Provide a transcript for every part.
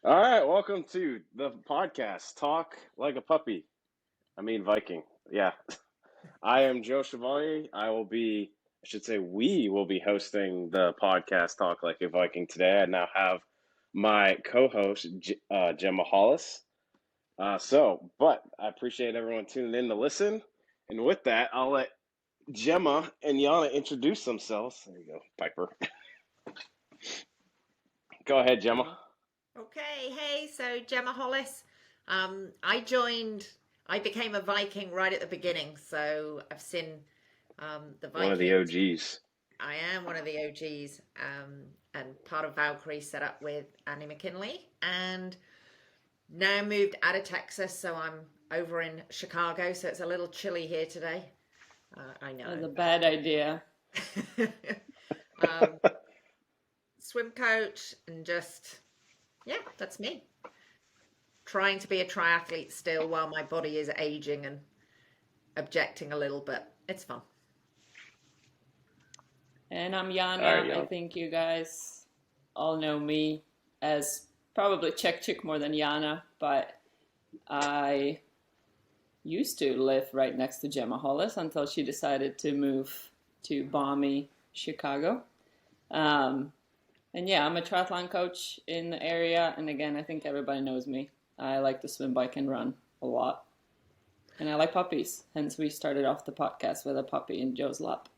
All right, welcome to the podcast, Talk Like a Puppy. I mean, Viking. Yeah. I am Joe Chevalier. We will be hosting the podcast, Talk Like a Viking today. I now have my co host, Gemma Hollis. But I appreciate everyone tuning in to listen. And with that, I'll let Gemma and Jana introduce themselves. There you go, Piper. Go ahead, Gemma. Okay, hey, so Gemma Hollis. I became a Viking right at the beginning, so I've seen the One of the Vikings. OGs. I am one of the OGs, and part of Valkyrie set up with Andy McKinley, and now moved out of Texas, so I'm over in Chicago, so it's a little chilly here today. I That's know. a bad idea. um, Swim coach, and just, yeah, that's me. Trying to be a triathlete still while my body is aging and objecting a little, but it's fun. And I'm All right, Jana. I Jana. think you guys all know me as probably Czech chick more than Jana, but I used to live right next to Gemma Hollis until she decided to move to balmy Chicago. And yeah, I'm a triathlon coach in the area. And again, I think everybody knows me. I like to swim, bike, and run a lot. And I like puppies. Hence, we started off the podcast with a puppy in Joe's lap.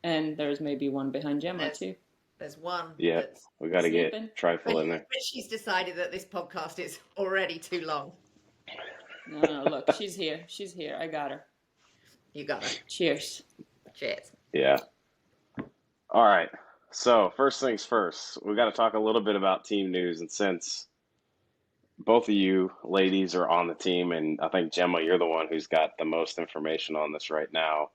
And there's maybe one behind Gemma, There's too. there's one Yeah, that's we got to Sleeping. get Trifle in there. but she's decided that this podcast is already too long. No, look, she's here. She's here. I got her. You got it. Cheers. Cheers. Yeah. All right. So, first things first, we got to talk a little bit about team news. And since both of you ladies are on the team, and I think Gemma, you're the one who's got the most information on this right now,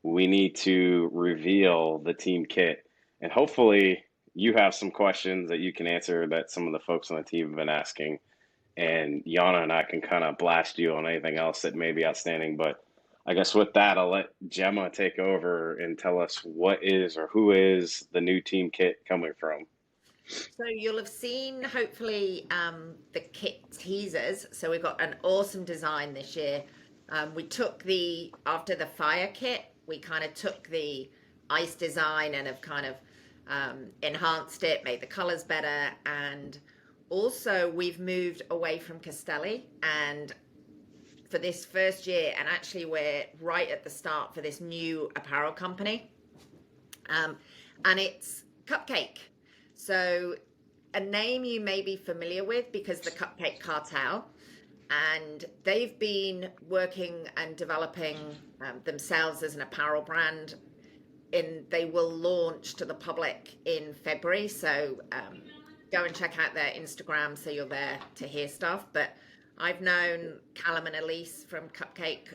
we need to reveal the team kit. And hopefully, you have some questions that you can answer that some of the folks on the team have been asking. And Yana and I can kind of blast you on anything else that may be outstanding. But I guess with that, I'll let Gemma take over and tell us what is or who is the new team kit coming from. So you'll have seen, hopefully, the kit teasers. So we've got an awesome design this year. We took after the fire kit, we kind of took the ice design and have kind of enhanced it, made the colors better. And also, we've moved away from Castelli. And for this first year, and actually, we're right at the start for this new apparel company. And it's Cupcake. So, a name you may be familiar with because the Cupcake Cartel, and they've been working and developing themselves as an apparel brand. They will launch to the public in February, so go and check out their Instagram so you're there to hear stuff. But I've known Callum and Elise from Cupcake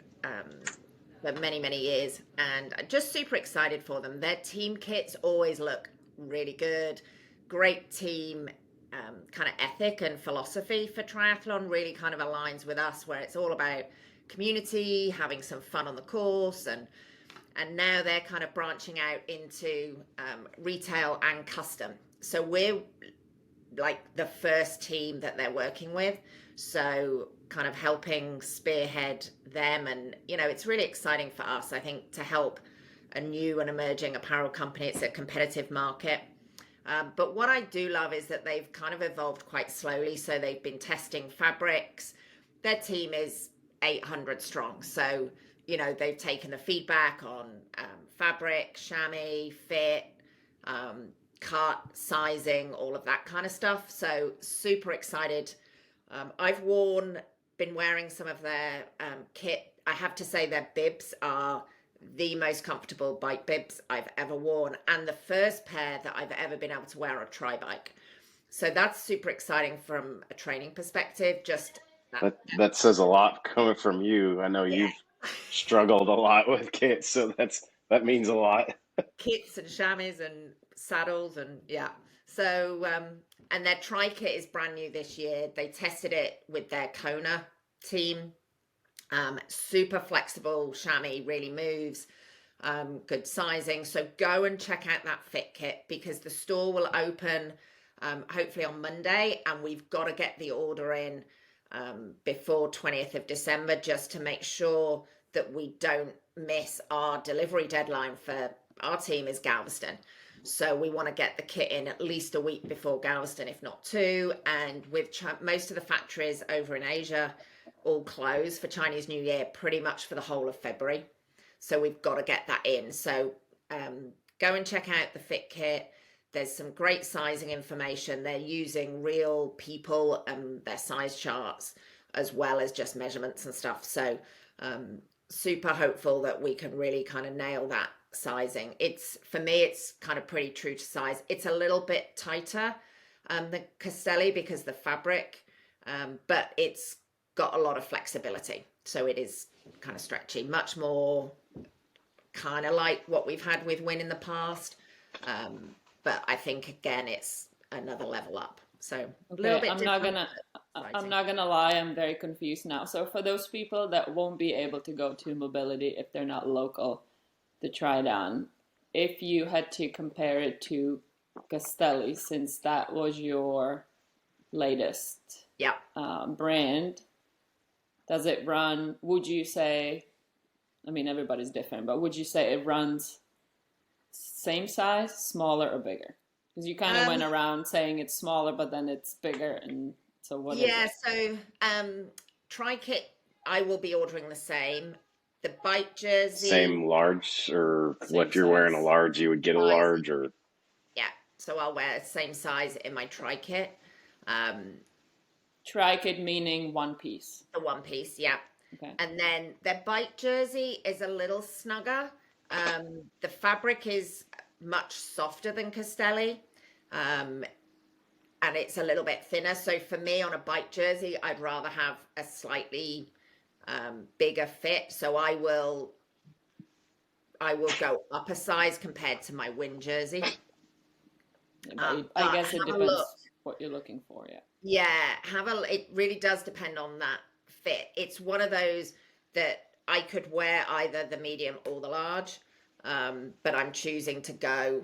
for many, many years, and I'm just super excited for them. Their team kits always look really good. Great team kind of ethic and philosophy for triathlon really kind of aligns with us, where it's all about community, having some fun on the course, and now they're kind of branching out into retail and custom. So we're like the first team that they're working with, so kind of helping spearhead them. And it's really exciting for us, I think, to help a new and emerging apparel company. It's a competitive market. But what I do love is that they've kind of evolved quite slowly. So they've been testing fabrics. Their team is 800 strong. So, they've taken the feedback on fabric, chamois, fit, cut, sizing, all of that kind of stuff. So super excited. I've been wearing some of their kit. I have to say their bibs are the most comfortable bike bibs I've ever worn, and the first pair that I've ever been able to wear on a tri bike. So that's super exciting from a training perspective. Just That says a lot coming from you. I know yeah, you've struggled a lot with kits, so that means a lot. kits and chamois and saddles and yeah. So and their tri kit is brand new this year. They tested it with their Kona team. Super flexible chamois, really moves. Good sizing. So go and check out that fit kit because the store will open hopefully on Monday, and we've got to get the order in before 20th of December just to make sure that we don't miss our delivery deadline for our team is Galveston. So we want to get the kit in at least a week before Galveston, if not two. And with most of the factories over in Asia all closed for Chinese New Year pretty much for the whole of February. So we've got to get that in. So go and check out the fit kit. There's some great sizing information. They're using real people and their size charts as well as just measurements and stuff. So super hopeful that we can really kind of nail that sizing. For me, it's kind of pretty true to size. It's a little bit tighter than Castelli because the fabric, but it's got a lot of flexibility. So it is kind of stretchy, much more kind of like what we've had with Win in the past. But I think again, it's another level up. So a little bit. I'm not gonna lie, I'm very confused now. So for those people that won't be able to go to Mobility if they're not local to try it on, if you had to compare it to Castelli, since that was your latest brand, does it run, would you say, I mean, everybody's different, but would you say it runs same size, smaller, or bigger? Because you kind of went around saying it's smaller, but then it's bigger. And so what is it? So tri-kit, I will be ordering the same. The bike jersey. Same large, or Same if you're size. wearing a large, you would get a large, or Yeah, so I'll wear same size in my tri-kit. Tri-kit meaning one piece. The one piece, yeah. Okay. And then their bike jersey is a little snugger. The fabric is much softer than Castelli, and it's a little bit thinner. So for me, on a bike jersey, I'd rather have a slightly bigger fit. So I will go up a size compared to my Win jersey. I guess it depends what you're looking for. Yeah. Yeah, it really does depend on that fit. It's one of those that I could wear either the medium or the large, but I'm choosing to go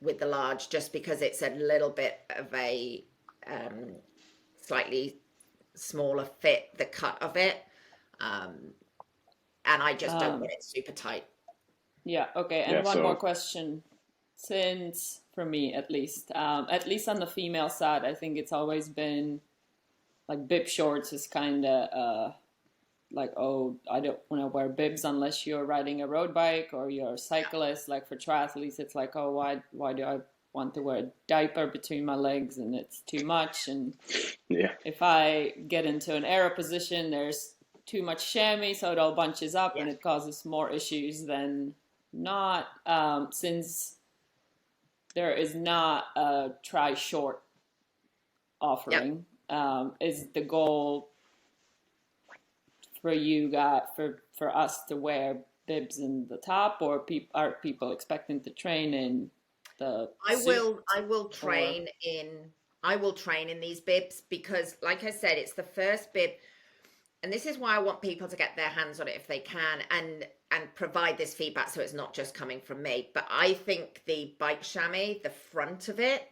with the large just because it's a little bit of a slightly smaller fit, the cut of it, and I just don't want it super tight. Yeah, okay. And one more question. Since, for me at least on the female side, I think it's always been like bib shorts is kind of like, oh, I don't want to wear bibs unless you're riding a road bike or you're a cyclist. Like for triathletes, it's like, oh, why do I want to wear a diaper between my legs and it's too much? And if I get into an aero position, there's too much chamois, so it all bunches up and it causes more issues than not. Since there is not a tri-short offering, is the goal for you guys, for us to wear bibs in the top, or are people expecting to train in the I will train in these bibs because, like I said, it's the first bib, and this is why I want people to get their hands on it if they can, and provide this feedback so it's not just coming from me. But I think the bike chamois, the front of it,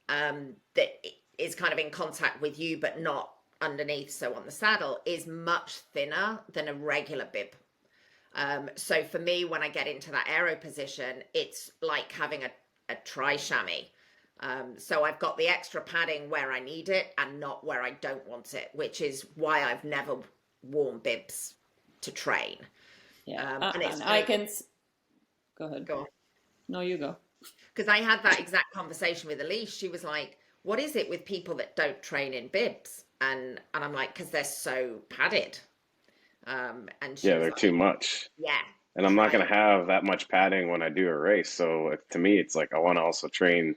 that is kind of in contact with you but not underneath, so on the saddle, is much thinner than a regular bib. So for me, when I get into that aero position, it's like having a tri-chamois. So I've got the extra padding where I need it and not where I don't want it, which is why I've never worn bibs to train. Yeah, go ahead. Go on. No, you go. Because I had that exact conversation with Elise. She was like, what is it with people that don't train in bibs? And I'm like, because they're so padded. And they're like, too much. Yeah. And I'm not going to have that much padding when I do a race. So to me, it's like I want to also train,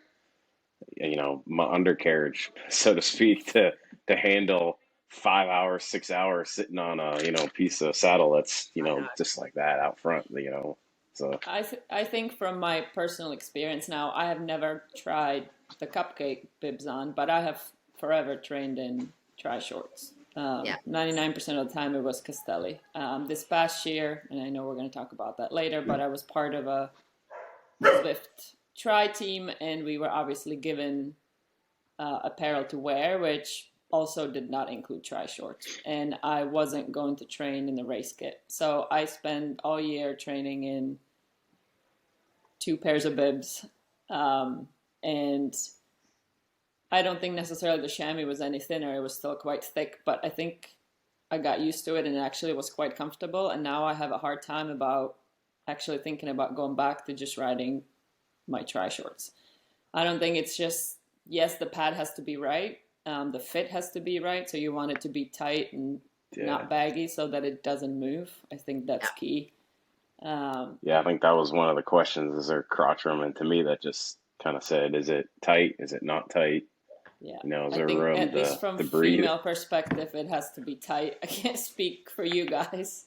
my undercarriage, so to speak, to handle 5 hours, 6 hours sitting on a, piece of saddle that's, just like that out front, So I think from my personal experience now, I have never tried the cupcake bibs on, but I have forever trained in tri-shorts. 99% of the time it was Castelli. This past year, and I know we're going to talk about that later, but I was part of a Zwift tri team, and we were obviously given apparel to wear, which also did not include tri-shorts. And I wasn't going to train in the race kit. So I spent all year training in 2 pairs of bibs. And I don't think necessarily the chamois was any thinner. It was still quite thick, but I think I got used to it and it actually was quite comfortable. And now I have a hard time about actually thinking about going back to just riding my tri-shorts. I don't think it's just, yes, the pad has to be right. The fit has to be right. So you want it to be tight and not baggy so that it doesn't move. I think that's key. I think that was one of the questions. Is there crotch room? And to me, that just kind of said, is it tight? Is it not tight? Yeah, Is I there think room at least from breathe? Female perspective, it has to be tight. I can't speak for you guys,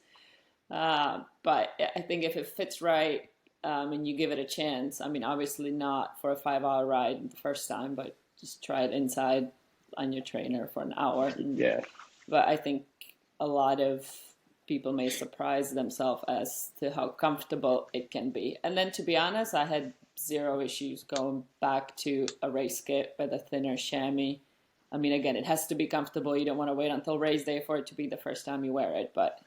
but I think if it fits right and you give it a chance, I mean, obviously not for a 5-hour ride the first time, but just try it inside on your trainer for an hour. But I think a lot of people may surprise themselves as to how comfortable it can be. And then, to be honest, I had 0 issues going back to a race kit with a thinner chamois. I mean, again, it has to be comfortable. You don't want to wait until race day for it to be the first time you wear it. But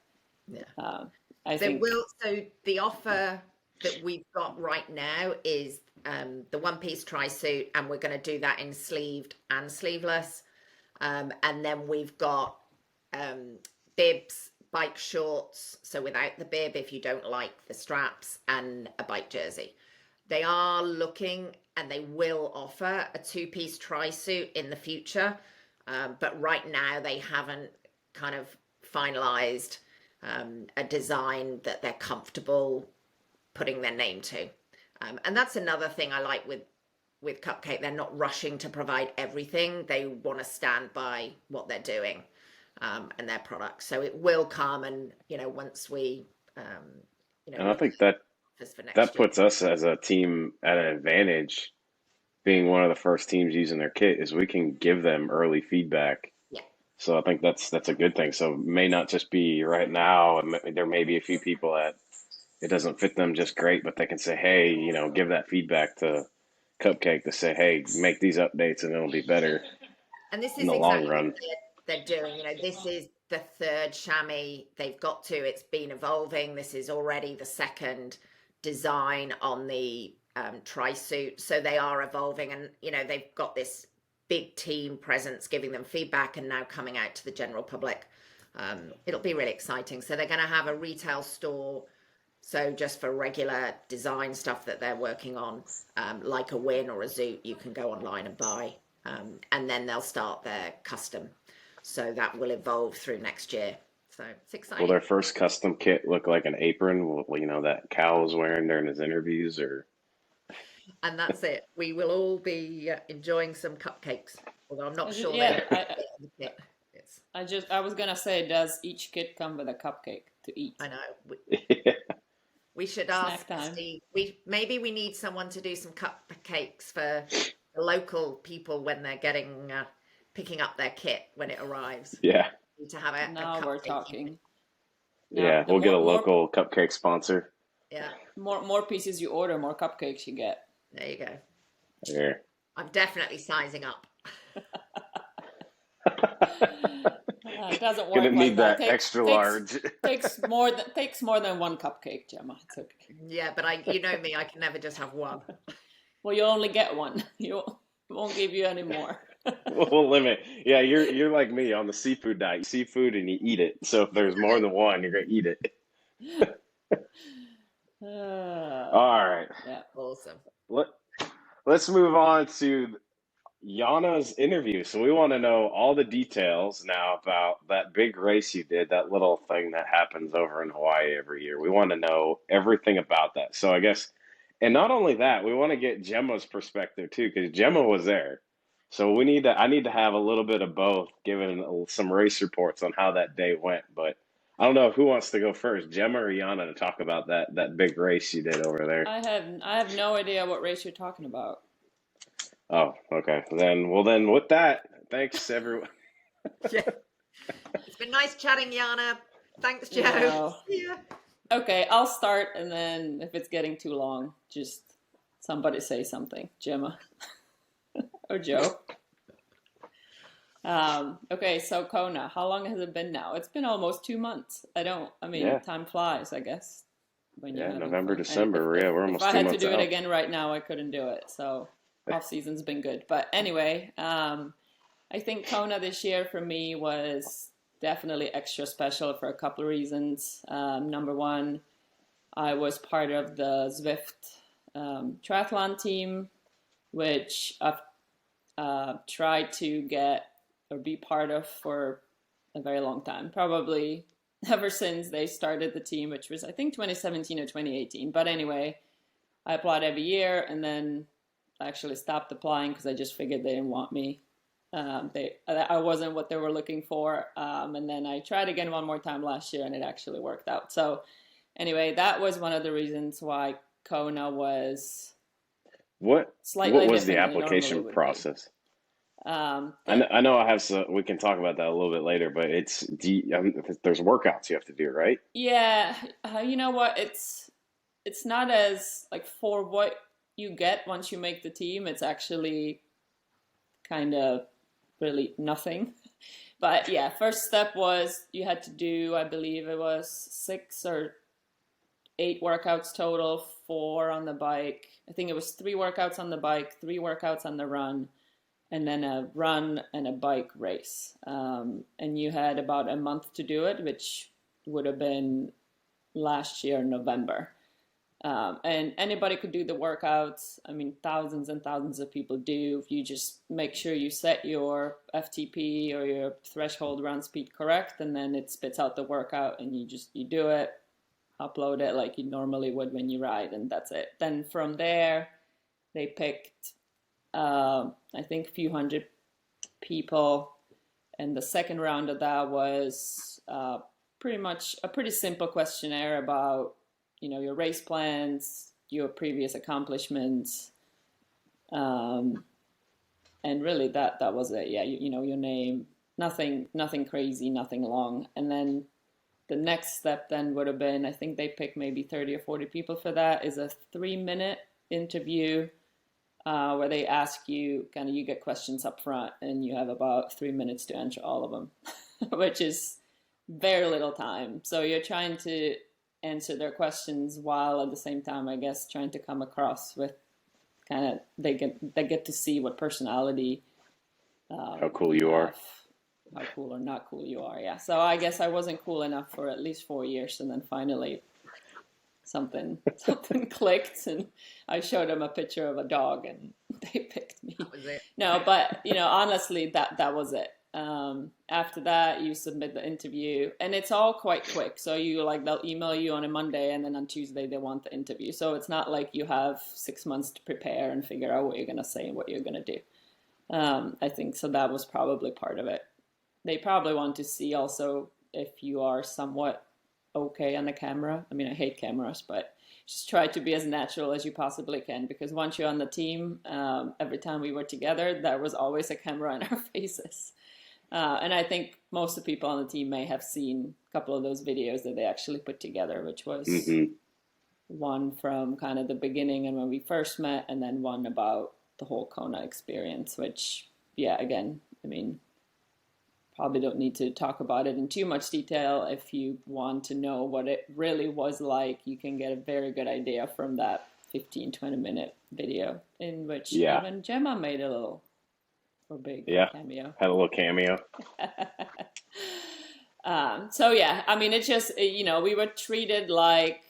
I think So the offer that we've got right now is the one-piece tri-suit, and we're going to do that in sleeved and sleeveless. And then we've got bibs, bike shorts, so without the bib if you don't like the straps, and a bike jersey. They are looking, and they will offer a 2-piece tri-suit in the future, but right now they haven't kind of finalized a design that they're comfortable putting their name to. And that's another thing I like with Cupcake. They're not rushing to provide everything. They want to stand by what they're doing and their products. So it will come, and once we, and I think that puts us as a team at an advantage, being one of the first teams using their kit, is we can give them early feedback. Yeah. So I think that's a good thing. So it may not just be right now. There may be a few people that it doesn't fit them just great, but they can say, hey, give that feedback to Cupcake to say, hey, make these updates and it'll be better. And this is in the exactly long run. what they're doing. This is the 3rd chamois they've got to. It's been evolving. This is already the 2nd design on the tri-suit. So they are evolving, and they've got this big team presence giving them feedback, and now coming out to the general public. It'll be really exciting. So they're going to have a retail store. So just for regular design stuff that they're working on, like a Win or a Zoot, you can go online and buy. And then they'll start their custom. So that will evolve through next year. So it's exciting. Will their first custom kit look like an apron, that Cal was wearing during his interviews? And that's it. We will all be enjoying some cupcakes. Although I'm not sure. I was going to say, does each kit come with a cupcake to eat? I know. We should Snack ask Steve. Maybe we need someone to do some cupcakes for the local people when they're picking up their kit when it arrives. Yeah. To have now we're talking. Yeah, we'll get a local cupcake sponsor. Yeah. More pieces you order, more cupcakes you get. There you go. Yeah. I'm definitely sizing up. It doesn't work. Gonna need that extra large. takes more than one cupcake, Gemma. It's okay. Yeah, but you know me, I can never just have one. Well, you only get one. You won't give you any more. We'll limit. Yeah, you're like me on the seafood diet. You seafood and you eat it. So if there's more than one, you're gonna eat it. All right. Yeah, awesome. Let's move on to Jana's interview. So we want to know all the details now about that big race you did, that little thing that happens over in Hawaii every year. We want to know everything about that. So I guess, and not only that, we want to get Gemma's perspective too, because Gemma was there. So I need to have a little bit of both, given some race reports on how that day went. But I don't know who wants to go first, Gemma or Jana, to talk about that big race you did over there. I have no idea what race you're talking about. Oh, okay. Then with that, thanks everyone. Yeah. It's been nice chatting, Jana. Thanks, Joe. No. Yeah. Okay, I'll start, and then if it's getting too long, just somebody say something. Gemma or Joe. Okay, so Kona, how long has it been now? It's been almost 2 months. Yeah, Time flies, I guess, when you're yeah, having November, fun. And December. Yeah, we're if almost I two had to months do it out. again right now, I couldn't do it. So off season's been good. But anyway, I think Kona this year for me was definitely extra special for a couple of reasons. Number one, I was part of the Zwift triathlon team, which I've tried to get or be part of for a very long time, probably ever since they started the team, which was I think 2017 or 2018. But anyway, I applied every year and then I actually stopped applying because I just figured they didn't want me. I wasn't what they were looking for, and then I tried again one more time last year, and it actually worked out. So anyway, that was one of the reasons why Kona was What slightly was the different than it normally application would be. process? Um, I know I have some, we can talk about that a little bit later, but there's workouts you have to do, right? yeah, you know what? It's not as like for what you get once you make the team. It's actually kind of really nothing. But yeah, first step was you had to do, I believe it was 6 or 8 workouts total, 4 on the bike. I think it was 3 workouts on the bike, 3 workouts on the run, and then a run and a bike race. And you had about a month to do it, which would have been last year, November. And anybody could do the workouts. I mean, thousands and thousands of people do. You just make sure you set your FTP or your threshold run speed correct, and then it spits out the workout, and you do it, upload it like you normally would when you ride, and that's it. Then from there, they picked, I think, a few hundred people, and the second round of that was pretty much a pretty simple questionnaire about your race plans, your previous accomplishments, and really that was it. Yeah, your name, nothing crazy, nothing long. And then the next step then would have been, I think they picked maybe 30 or 40 people for that, is a 3-minute interview where they ask you, kind of, you get questions up front and you have about 3 minutes to answer all of them, which is very little time. So you're trying to answer their questions while at the same time, I guess, trying to come across with kind of, they get to see what personality How cool you you are. have, how cool or not cool you are. Yeah. So I guess I wasn't cool enough for at least 4 years, and then finally something clicked, and I showed them a picture of a dog, and they picked me. That was it. No, but honestly, that was it. After that, you submit the interview, and it's all quite quick. So they'll email you on a Monday, and then on Tuesday they want the interview. So it's not like you have 6 months to prepare and figure out what you're going to say and what you're going to do. I think so. That was probably part of it. They probably want to see also if you are somewhat okay on the camera. I mean, I hate cameras, but just try to be as natural as you possibly can, because once you're on the team, every time we were together, there was always a camera in our faces. And I think most of the people on the team may have seen a couple of those videos that they actually put together, which was one from kind of the beginning and when we first met, and then one about the whole Kona experience, which, yeah, again, I mean, probably don't need to talk about it in too much detail. If you want to know what it really was like, you can get a very good idea from that 15-20 minute video in which even Gemma made a little big cameo. Had a little cameo. So yeah, I mean, it's just, we were treated like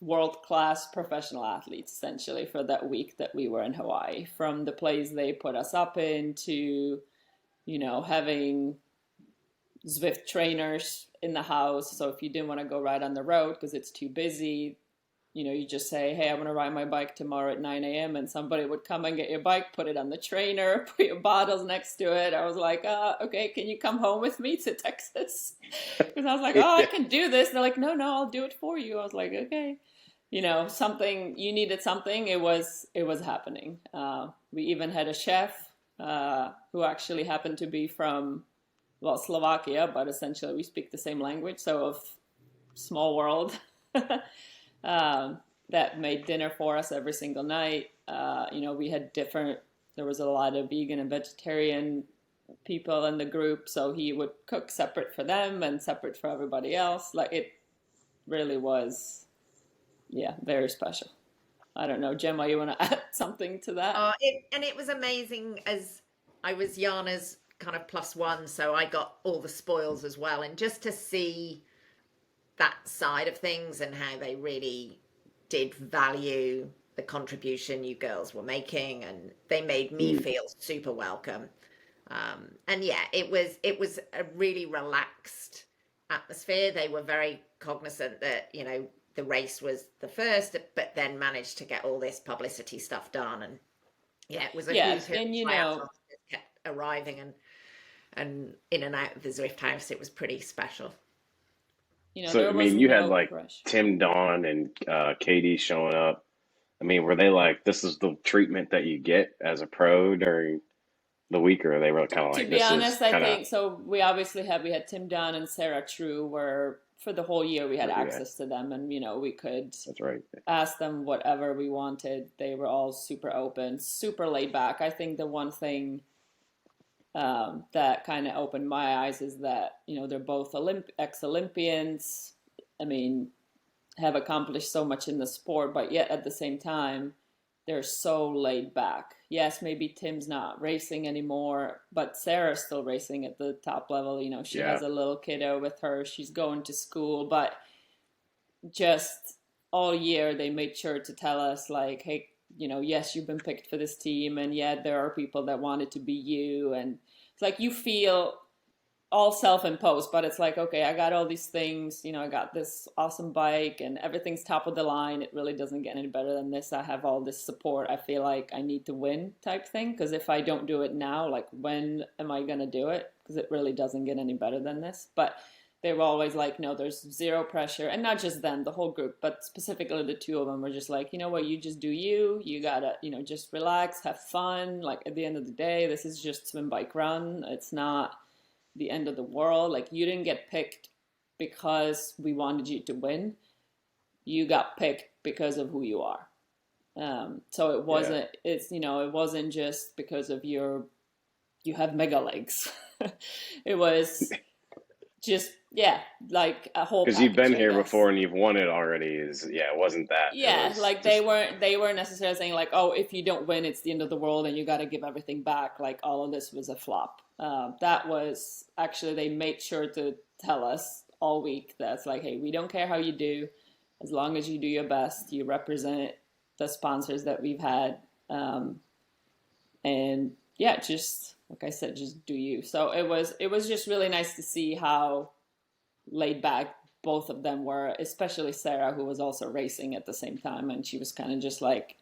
world-class professional athletes essentially for that week that we were in Hawaii. From the place they put us up in to, having Zwift trainers in the house. So if you didn't want to go ride on the road because it's too busy, you just say, hey, I want to ride my bike tomorrow at 9 a.m. and somebody would come and get your bike, put it on the trainer, put your bottles next to it. I was like, okay, can you come home with me to Texas? Because I was like, I can do this. They're like, no, I'll do it for you. I was like, okay. Something, you needed something. It was happening. We even had a chef who actually happened to be from, Slovakia, but essentially we speak the same language. So of small world. That made dinner for us every single night. We had there was a lot of vegan and vegetarian people in the group, so he would cook separate for them and separate for everybody else. Like, it really was, yeah, very special. I don't know, Gemma, you want to add something to that? It was amazing, as I was Jana's kind of plus one, so I got all the spoils as well. And just to see that side of things and how they really did value the contribution you girls were making, and they made me feel super welcome. And yeah, it was a really relaxed atmosphere. They were very cognizant that, you know, the race was the first, but then managed to get all this publicity stuff done. And yeah, it was a huge hit. And you know, kept arriving and in and out of the Zwift house. It was pretty special. You know, So, there I was mean, you had no like rush. Tim Don and Katie showing up. I mean, were they like, this is the treatment that you get as a pro during the week, or they were kind of To like, be this honest, is I kind of, think so. We obviously we had Tim Dunn and Sarah True, where for the whole year we had yeah, access to them, and you know, we could that's right. ask them whatever we wanted. They were all super open, super laid back. I think the one thing that kind of opened my eyes is that, you know, they're both ex-Olympians. I mean, have accomplished so much in the sport, but yet at the same time, they're so laid back. Yes, maybe Tim's not racing anymore, but Sarah's still racing at the top level. You know, she Yeah. has a little kiddo with her. She's going to school, but just all year they made sure to tell us, like, hey, you know, yes, you've been picked for this team, and yet there are people that wanted to be you. And it's like you feel all self-imposed, but it's like, okay, I got all these things, you know, I got this awesome bike and everything's top of the line. It really doesn't get any better than this. I have all this support. I feel like I need to win type thing. Because if I don't do it now, like, when am I going to do it? Because it really doesn't get any better than this. But they were always like, no, there's zero pressure. And not just them, the whole group, but specifically the two of them were just like, you know what, you just do you. You got to, you know, just relax, have fun. Like, at the end of the day, this is just swim, bike, run. It's not the end of the world. Like, you didn't get picked because we wanted you to win. You got picked because of who you are. So it wasn't, it's, you know, it wasn't just because of you have mega legs. It was just, yeah, like a whole Because you've package, been I here guess. before and you've won it already. It wasn't that. Yeah, It was like just, they weren't necessarily saying like, oh, if you don't win, it's the end of the world and you got to give everything back. Like, all of this was a flop. That was actually, they made sure to tell us all week that's like, hey, we don't care how you do, as long as you do your best, you represent the sponsors that we've had, and yeah, just like I said, just do you. So it was just really nice to see how laid back both of them were, especially Sarah, who was also racing at the same time, and she was kind of just like,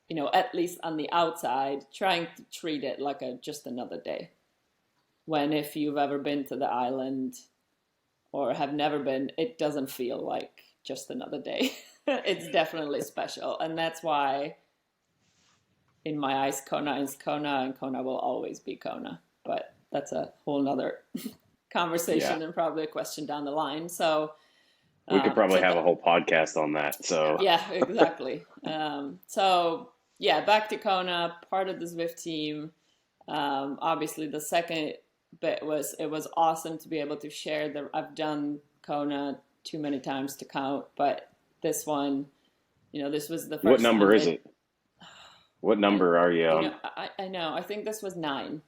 you know, at least on the outside, trying to treat it like just another day. When, if you've ever been to the island or have never been, it doesn't feel like just another day. It's definitely special, and that's why, in my eyes, Kona is Kona, and Kona will always be Kona. But that's a whole nother conversation and probably a question down the line. So we could probably have a whole podcast on that. So yeah, exactly. So yeah, back to Kona, part of the Zwift team. Obviously, the second bit was, it was awesome to be able to share I've done Kona too many times to count, but this one, you know, this was the first. What number is it? What number are you on? You know, I know. I think this was 9.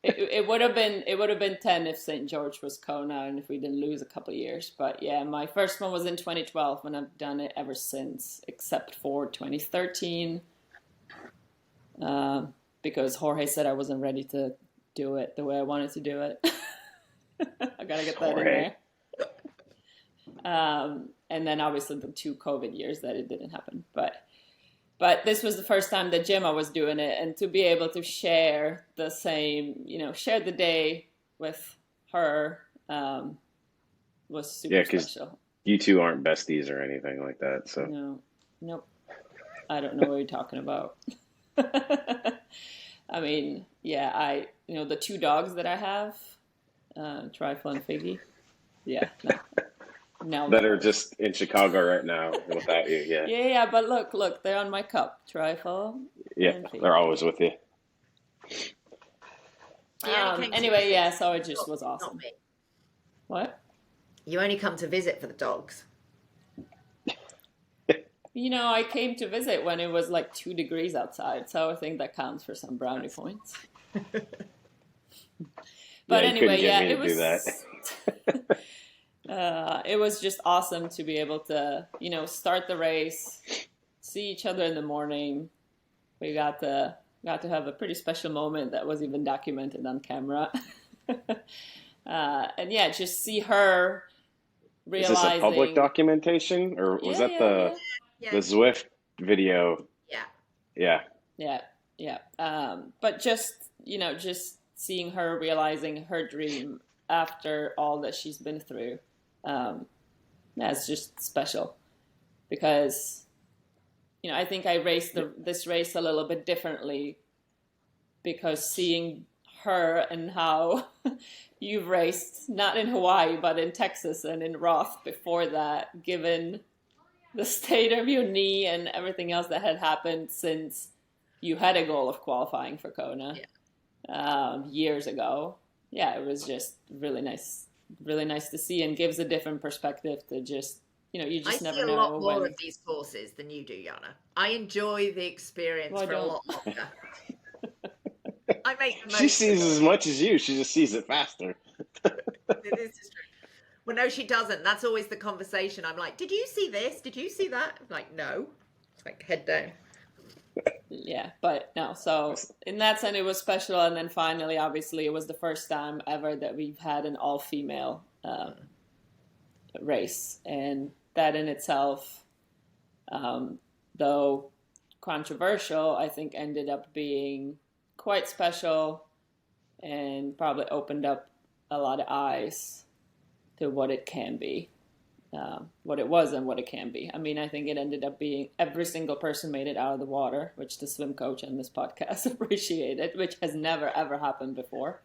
It would have been 10 if St. George was Kona and if we didn't lose a couple of years. But yeah, my first one was in 2012, and I've done it ever since, except for 2013, because Jorge said I wasn't ready to do it the way I wanted to do it. I gotta get that in there. And then obviously the 2 COVID years that it didn't happen, but this was the first time that Gemma was doing it, and to be able to share the same, you know, share the day with her, was super special. You two aren't besties or anything like that, so. No, nope. I don't know what you're talking about. I mean, yeah, you know, the 2 dogs that I have, Trifle and Figgy, yeah, no. That are just in Chicago right now without you, yeah. Yeah, but look, they're on my cup, Trifle. Yeah, they're always with you. She only came to Anyway, visit yeah, to so see it the just was dogs, not awesome. me. What? You only come to visit for the dogs. I came to visit when it was like 2 degrees outside, so I think that counts for some brownie points. Yeah, But you couldn't anyway, get yeah, me to do that. It was just awesome to be able to, start the race, see each other in the morning. We got to have a pretty special moment that was even documented on camera. And yeah, just see her Is this a public realizing, documentation, or was yeah, that yeah, the yeah, Yeah, the Zwift video? yeah. Yeah, yeah, yeah. But just seeing her realizing her dream after all that she's been through, yeah, it's just special because I think I raced this race a little bit differently because seeing her and how you've raced not in Hawaii but in Texas and in Roth before that, given the state of your knee and everything else that had happened since you had a goal of qualifying for Kona years ago. Yeah, it was just really nice to see, and gives a different perspective to just you I just see never a know lot more when. of these courses than you do, Jana. I enjoy the experience Well, I for a don't. lot longer. I make the she most of sees as it. much as you. She just sees it faster. This is true. Well, no, she doesn't. That's always the conversation. I'm like, did you see this? Did you see that? I'm like, no. It's like head down. Yeah, but no. So in that sense, it was special, and then finally, obviously, it was the first time ever that we've had an all-female race, and that in itself, though controversial, I think ended up being quite special, and probably opened up a lot of eyes to what it can be. What it was and what it can be. I mean, I think it ended up being every single person made it out of the water, which the swim coach and this podcast appreciated, which has never ever happened before.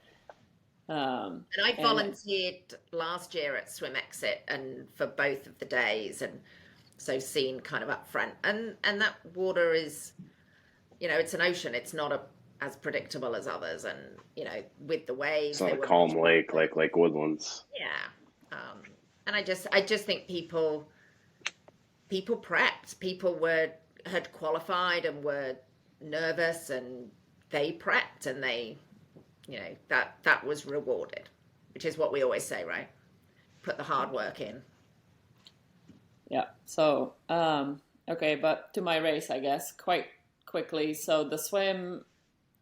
And I volunteered last year at Swim Exit and for both of the days, and so seen kind of up front. And that water is, it's an ocean. It's not as predictable as others, and with the waves, It's not they a were calm much. lake like Lake Woodlands. Yeah. And I just think people prepped. People had qualified and were nervous, and they prepped, and they, that was rewarded, which is what we always say, right? Put the hard work in. Yeah. So, okay, but to my race, I guess, quite quickly. So the swim,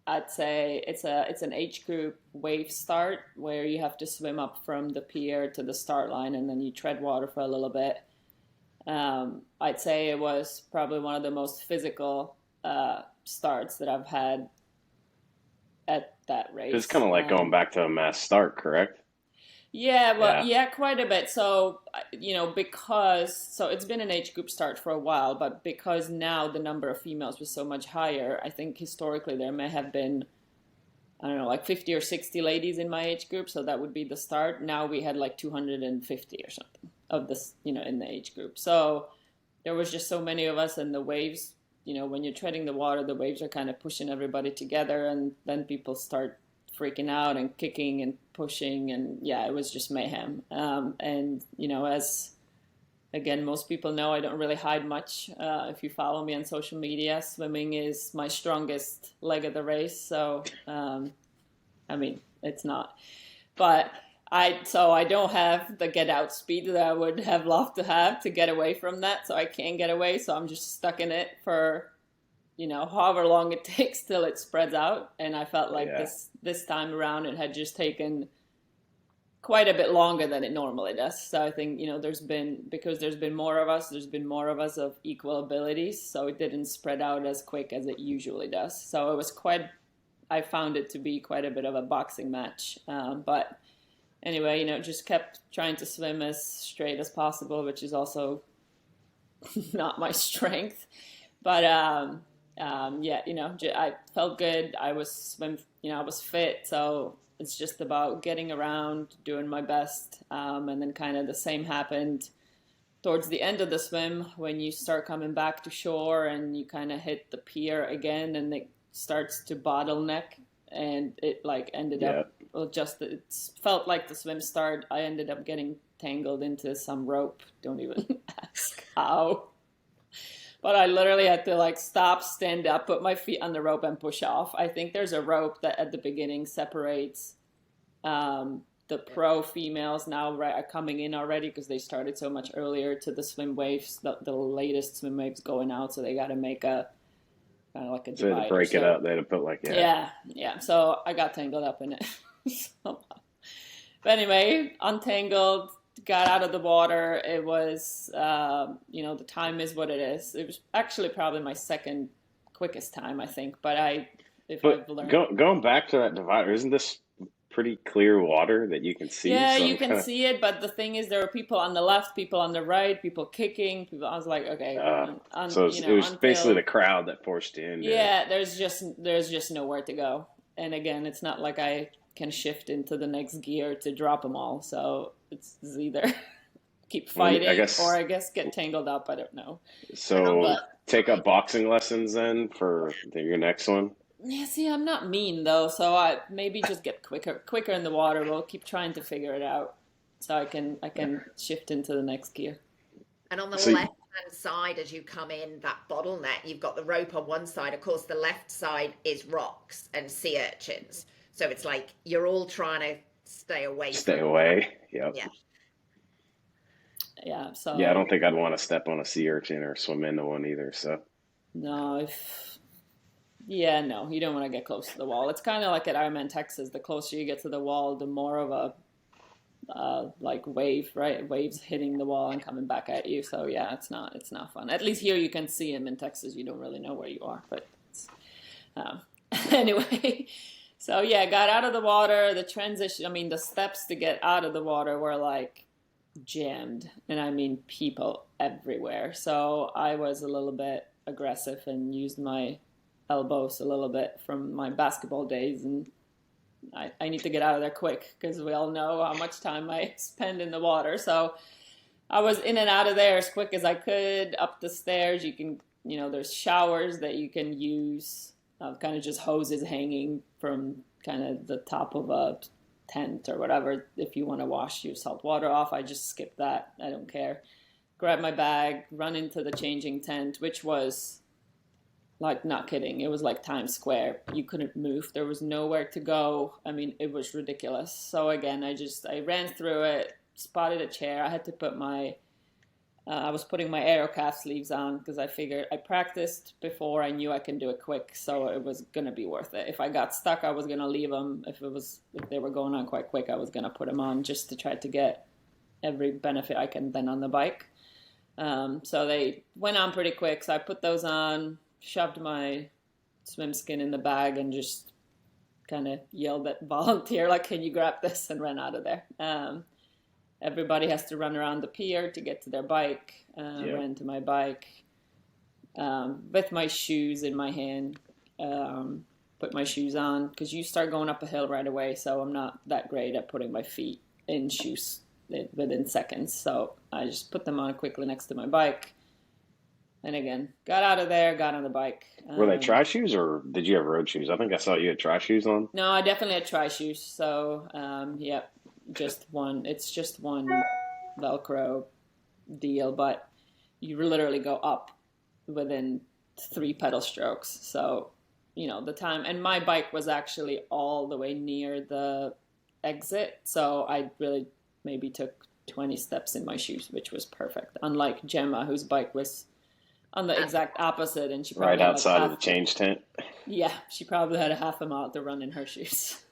I'd say it's an age group wave start where you have to swim up from the pier to the start line, and then you tread water for a little bit. I'd say it was probably one of the most physical starts that I've had at that race. It's kind of like going back to a mass start, correct? Yeah, well, yeah, quite a bit. So, so it's been an age group start for a while, but because now the number of females was so much higher, I think historically there may have been, I don't know, like 50 or 60 ladies in my age group. So that would be the start. Now we had like 250 or something of this, in the age group. So there was just so many of us, and the waves, when you're treading the water, the waves are kind of pushing everybody together, and then people start freaking out and kicking and pushing, and yeah, it was just mayhem. And as again most people know, I don't really hide much. If you follow me on social media, swimming is my strongest leg of the race. So I mean, it's not, but I don't have the get out speed that I would have loved to have to get away from that. So I can't get away. So I'm just stuck in it for however long it takes till it spreads out. And I felt like this time around it had just taken quite a bit longer than it normally does. So I think, because there's been more of us of equal abilities. So it didn't spread out as quick as it usually does. So it was I found it to be quite a bit of a boxing match. But anyway, just kept trying to swim as straight as possible, which is also not my strength. But I felt good. I was I was fit. So it's just about getting around, doing my best. And then kind of the same happened towards the end of the swim when you start coming back to shore and you kind of hit the pier again, and it starts to bottleneck and it like ended up, well, just it felt like the swim start. I ended up getting tangled into some rope. Don't even ask how. But I literally had to like stop, stand up, put my feet on the rope, and push off. I think there's a rope that at the beginning separates the pro females now are coming in already because they started so much earlier to the swim waves, the latest swim waves going out. So they got to make a kind of like a divider. So to break it up, they had to put like yeah. So I got tangled up in it. But anyway, untangled, got out of the water. It was, the time is what it is. It was actually probably my second quickest time, I think. But I've learned. Going back to that divider, isn't this pretty clear water that you can see? Yeah, so you can see it. But the thing is, there were people on the left, people on the right, people kicking. People. I was like, okay. So it was basically the crowd that forced you in. Yeah, there's just nowhere to go. And again, it's not like I can shift into the next gear to drop them all. So it's either keep fighting or I guess get tangled up. I don't know. So take up boxing lessons then for your next one? Yeah, see, I'm not mean though. So I maybe just get quicker in the water. We'll keep trying to figure it out so I can shift into the next gear. And on the left-hand side, as you come in, that bottleneck, you've got the rope on one side. Of course, the left side is rocks and sea urchins. So it's like you're all trying to stay away. Yep. Yeah. Yeah. So I don't think I'd want to step on a sea urchin or swim into one either. So no, no, you don't want to get close to the wall. It's kind of like at Ironman Texas. The closer you get to the wall, the more of a like wave, right? Waves hitting the wall and coming back at you. So yeah, it's not fun. At least here you can see them. In Texas, you don't really know where you are. But anyway. So yeah, got out of the water, the transition, the steps to get out of the water were like jammed. And I mean people everywhere. So I was a little bit aggressive and used my elbows a little bit from my basketball days. And I need to get out of there quick because we all know how much time I spend in the water. So I was in and out of there as quick as I could, up the stairs. You can, there's showers that you can use. Kind of just hoses hanging from kind of the top of a tent or whatever. If you want to wash your salt water off, I just skip that. I don't care. Grab my bag, run into the changing tent, which was like, not kidding. It was like Times Square. You couldn't move. There was nowhere to go. It was ridiculous. So again, I ran through it, spotted a chair. I had to put I was putting my aero calf sleeves on because I figured I practiced before. I knew I can do it quick, so it was going to be worth it. If I got stuck, I was going to leave them. If they were going on quite quick, I was going to put them on just to try to get every benefit I can then on the bike. So they went on pretty quick, so I put those on, shoved my swim skin in the bag, and just kind of yelled at volunteer, like, can you grab this, and ran out of there. Everybody has to run around the pier to get to their bike. Ran to my bike with my shoes in my hand. Put my shoes on because you start going up a hill right away. So I'm not that great at putting my feet in shoes within seconds. So I just put them on quickly next to my bike. And again, got out of there, got on the bike. Were they tri shoes or did you have road shoes? I think I saw you had tri shoes on. No, I definitely had tri shoes. So just one. It's just one Velcro deal, but you literally go up within 3 pedal strokes. So, the time. And my bike was actually all the way near the exit. So I really maybe took 20 steps in my shoes, which was perfect. Unlike Gemma, whose bike was on the exact opposite. And she probably right outside of the change tent. Yeah, she probably had a half a mile to run in her shoes.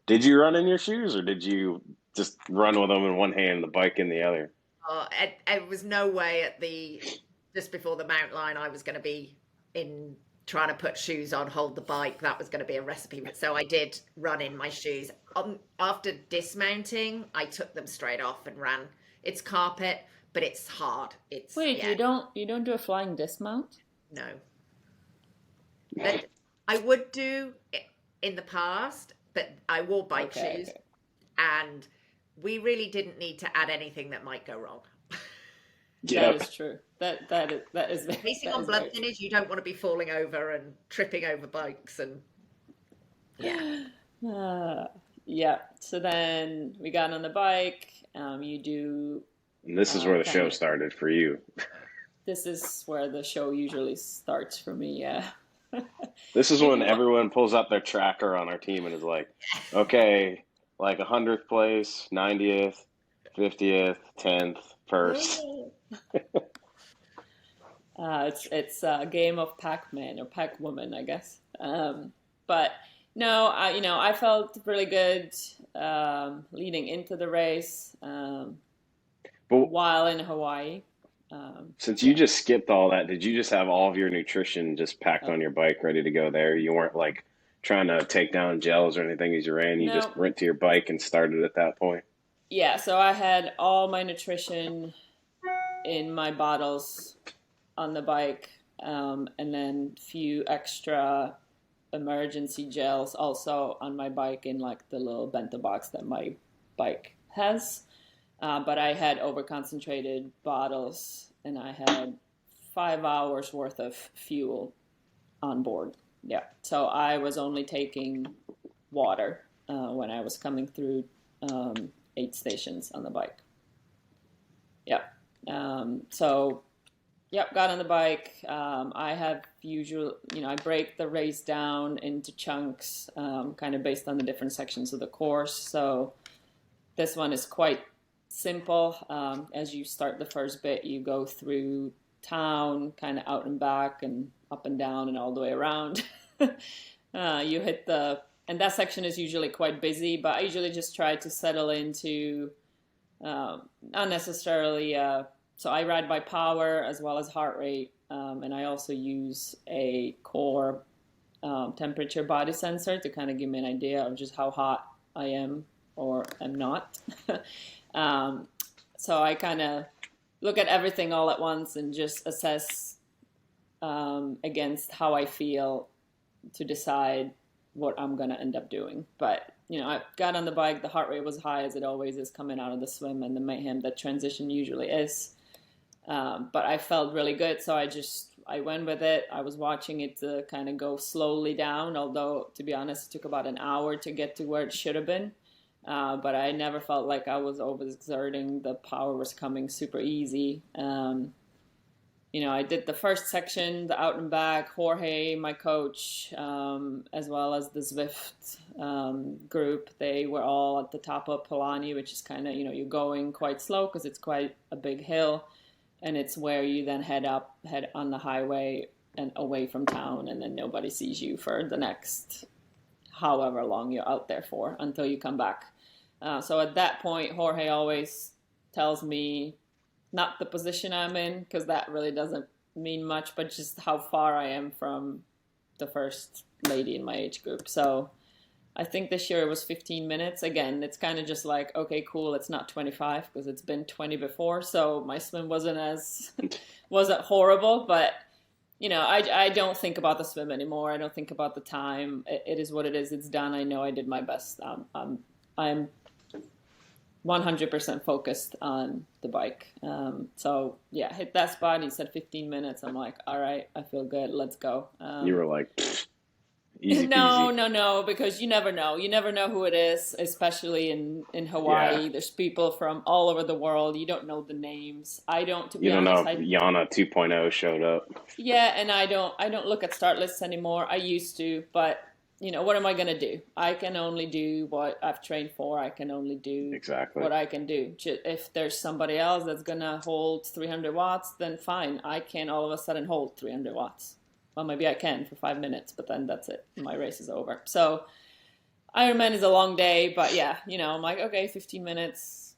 Did you run in your shoes or did you just run with them in one hand, the bike in the other? It was no way just before the mountain line, I was going to be trying to put shoes on, hold the bike. That was going to be a recipe. So I did run in my shoes. After dismounting, I took them straight off and ran. It's carpet, but it's hard. You don't do a flying dismount? No. But I would do it in the past, but I wore bike shoes, and we really didn't need to add anything that might go wrong. That is true. that is Pacing that on is blood very true. thinners, you don't want to be falling over and tripping over bikes and yeah. Uh, yeah. So then we got on the bike. You do And this is where the kind show of. started for you. This is where the show usually starts for me. Yeah. This is when Maybe what? everyone pulls out their tracker on our team and is like, okay, like 100th place, 90th, 50th, 10th, first. It's a game of Pac-Man or Pac-Woman, I guess. But no, I felt really good leading into the race But while in Hawaii. since you Yeah. just skipped all that, did you just have all of your nutrition just packed Oh, on your bike, ready to go there? You weren't like trying to take down gels or anything as you ran. You just no. went to your bike and started at that point. Yeah. So I had all my nutrition in my bottles on the bike, and then few extra emergency gels also on my bike in like the little bento box that my bike has. But I had over concentrated bottles and I had 5 hours worth of fuel on board. Yeah. So I was only taking water when I was coming through 8 stations on the bike. Yeah. So yep, got on the bike. I have usual, I break the race down into chunks, kind of based on the different sections of the course. So this one is quite simple. As you start the first bit, you go through town, kind of out and back and up and down and all the way around. You hit and that section is usually quite busy, but I usually just try to settle into not necessarily. So I ride by power as well as heart rate, and I also use a core temperature body sensor to kind of give me an idea of just how hot I am or am not. So I kind of look at everything all at once and just assess against how I feel to decide what I'm going to end up doing. But, I got on the bike, the heart rate was high as it always is coming out of the swim and the mayhem that transition usually is. But I felt really good, so I went with it. I was watching it to kind of go slowly down, although, to be honest, it took about an hour to get to where it should have been. But I never felt like I was overexerting. The power was coming super easy. I did the first section, the out and back. Jorge, my coach, as well as the Zwift group, they were all at the top of Palani, which is kind of, you're going quite slow because it's quite a big hill. And it's where you then head on the highway and away from town, and then nobody sees you for the next however long you're out there for until you come back. So at that point, Jorge always tells me not the position I'm in, because that really doesn't mean much, but just how far I am from the first lady in my age group. So I think this year it was 15 minutes. Again, it's kind of just like, okay, cool, it's not 25 because it's been 20 before. So my swim wasn't horrible, but I don't think about the swim anymore. I don't think about the time. It is what it is. It's done. I know I did my best. I'm 100% focused on the bike. So yeah, hit that spot. He said 15 minutes. I'm like, all right, I feel good. Let's go. You were like, easy No, peasy. no, because you never know. You never know who it is, especially in Hawaii. Yeah. There's people from all over the world. You don't know the names. I don't, to You be don't know honest. if Jana 2.0 showed up. Yeah, and I don't look at start lists anymore. I used to, but what am I going to do? I can only do what I've trained for. I can only do Exactly. what I can do. If there's somebody else that's going to hold 300 watts, then fine. I can't all of a sudden hold 300 watts. Well, maybe I can for 5 minutes, but then that's it. My race is over. So Ironman is a long day, but yeah, I'm like, okay, 15 minutes,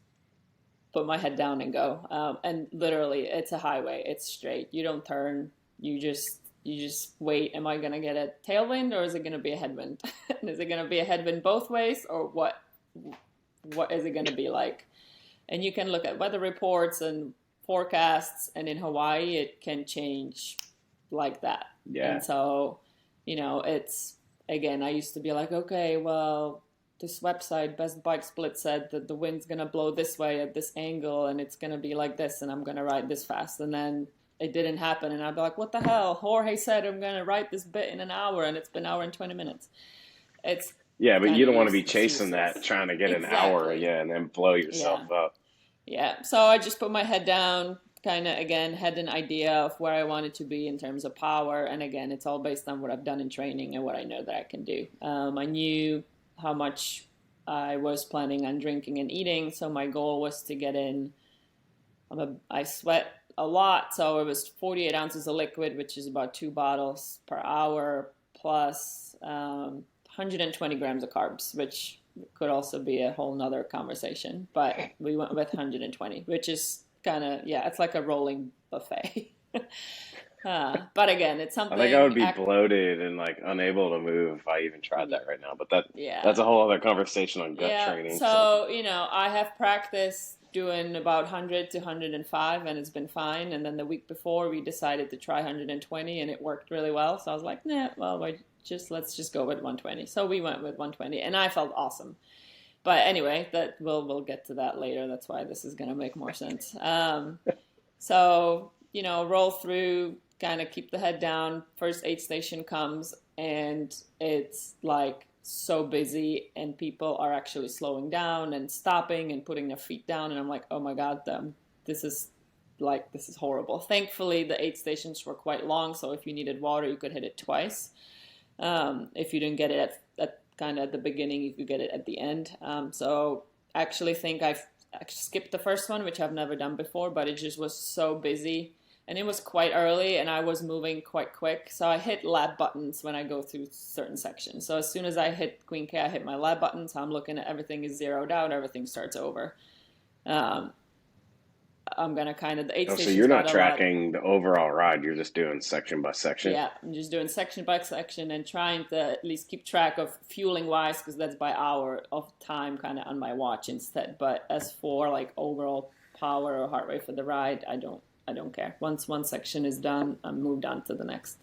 put my head down and go. And literally, it's a highway. It's straight. You don't turn. You just wait. Am I going to get a tailwind or is it going to be a headwind? And is it going to be a headwind both ways, or what is it going to be like? And you can look at weather reports and forecasts, and in Hawaii, it can change like that. Yeah. And so, it's, again, I used to be like, okay, well, this website, Best Bike Split, said that the wind's going to blow this way at this angle and it's going to be like this and I'm going to ride this fast. And then it didn't happen. And I'd be like, what the hell? Jorge said I'm going to write this bit in an hour, and it's been an hour and 20 minutes. It's Yeah, but kind you of don't want to be it's chasing that, useless. trying to get an hour, Exactly. yeah, and then blow yourself Yeah. up. Yeah. So I just put my head down, kind of again, had an idea of where I wanted to be in terms of power. And again, it's all based on what I've done in training and what I know that I can do. I knew how much I was planning on drinking and eating. So my goal was to get in, I sweat a lot. So it was 48 ounces of liquid, which is about 2 bottles per hour, plus 120 grams of carbs, which could also be a whole nother conversation. But we went with 120, which is kind of, yeah, it's like a rolling buffet. But again, it's I think I would something, be bloated and like unable to move if I even tried that right now. But that's yeah. a whole other conversation on gut Yeah, training. So so I have practiced doing about 100 to 105, and it's been fine. And then the week before, we decided to try 120, and it worked really well. So I was like, nah, well, let's just go with 120. So we went with 120, and I felt awesome. But anyway, that we'll get to that later. That's why this is gonna make more sense. So roll through, kind of keep the head down. First aid station comes, and it's like so busy, and people are actually slowing down and stopping and putting their feet down, and I'm like, oh my god, this is horrible. Thankfully, the aid stations were quite long, so if you needed water, you could hit it twice. If you didn't get it at kind of at the beginning, you could get it at the end. So I actually think I skipped the first one, which I've never done before, but it just was so busy. And it was quite early, and I was moving quite quick. So I hit lab buttons when I go through certain sections. So as soon as I hit Queen K, I hit my lab buttons. I'm looking at everything is zeroed out. Everything starts over. Um, I'm going to kind of, the aid oh, so station's you're not got a lot. tracking the overall ride. You're just doing section by section. Yeah, I'm just doing section by section and trying to at least keep track of fueling wise, because that's by hour of time kind of on my watch instead. But as for like overall power or heart rate for the ride, I don't care. Once one section is done, I'm moved on to the next.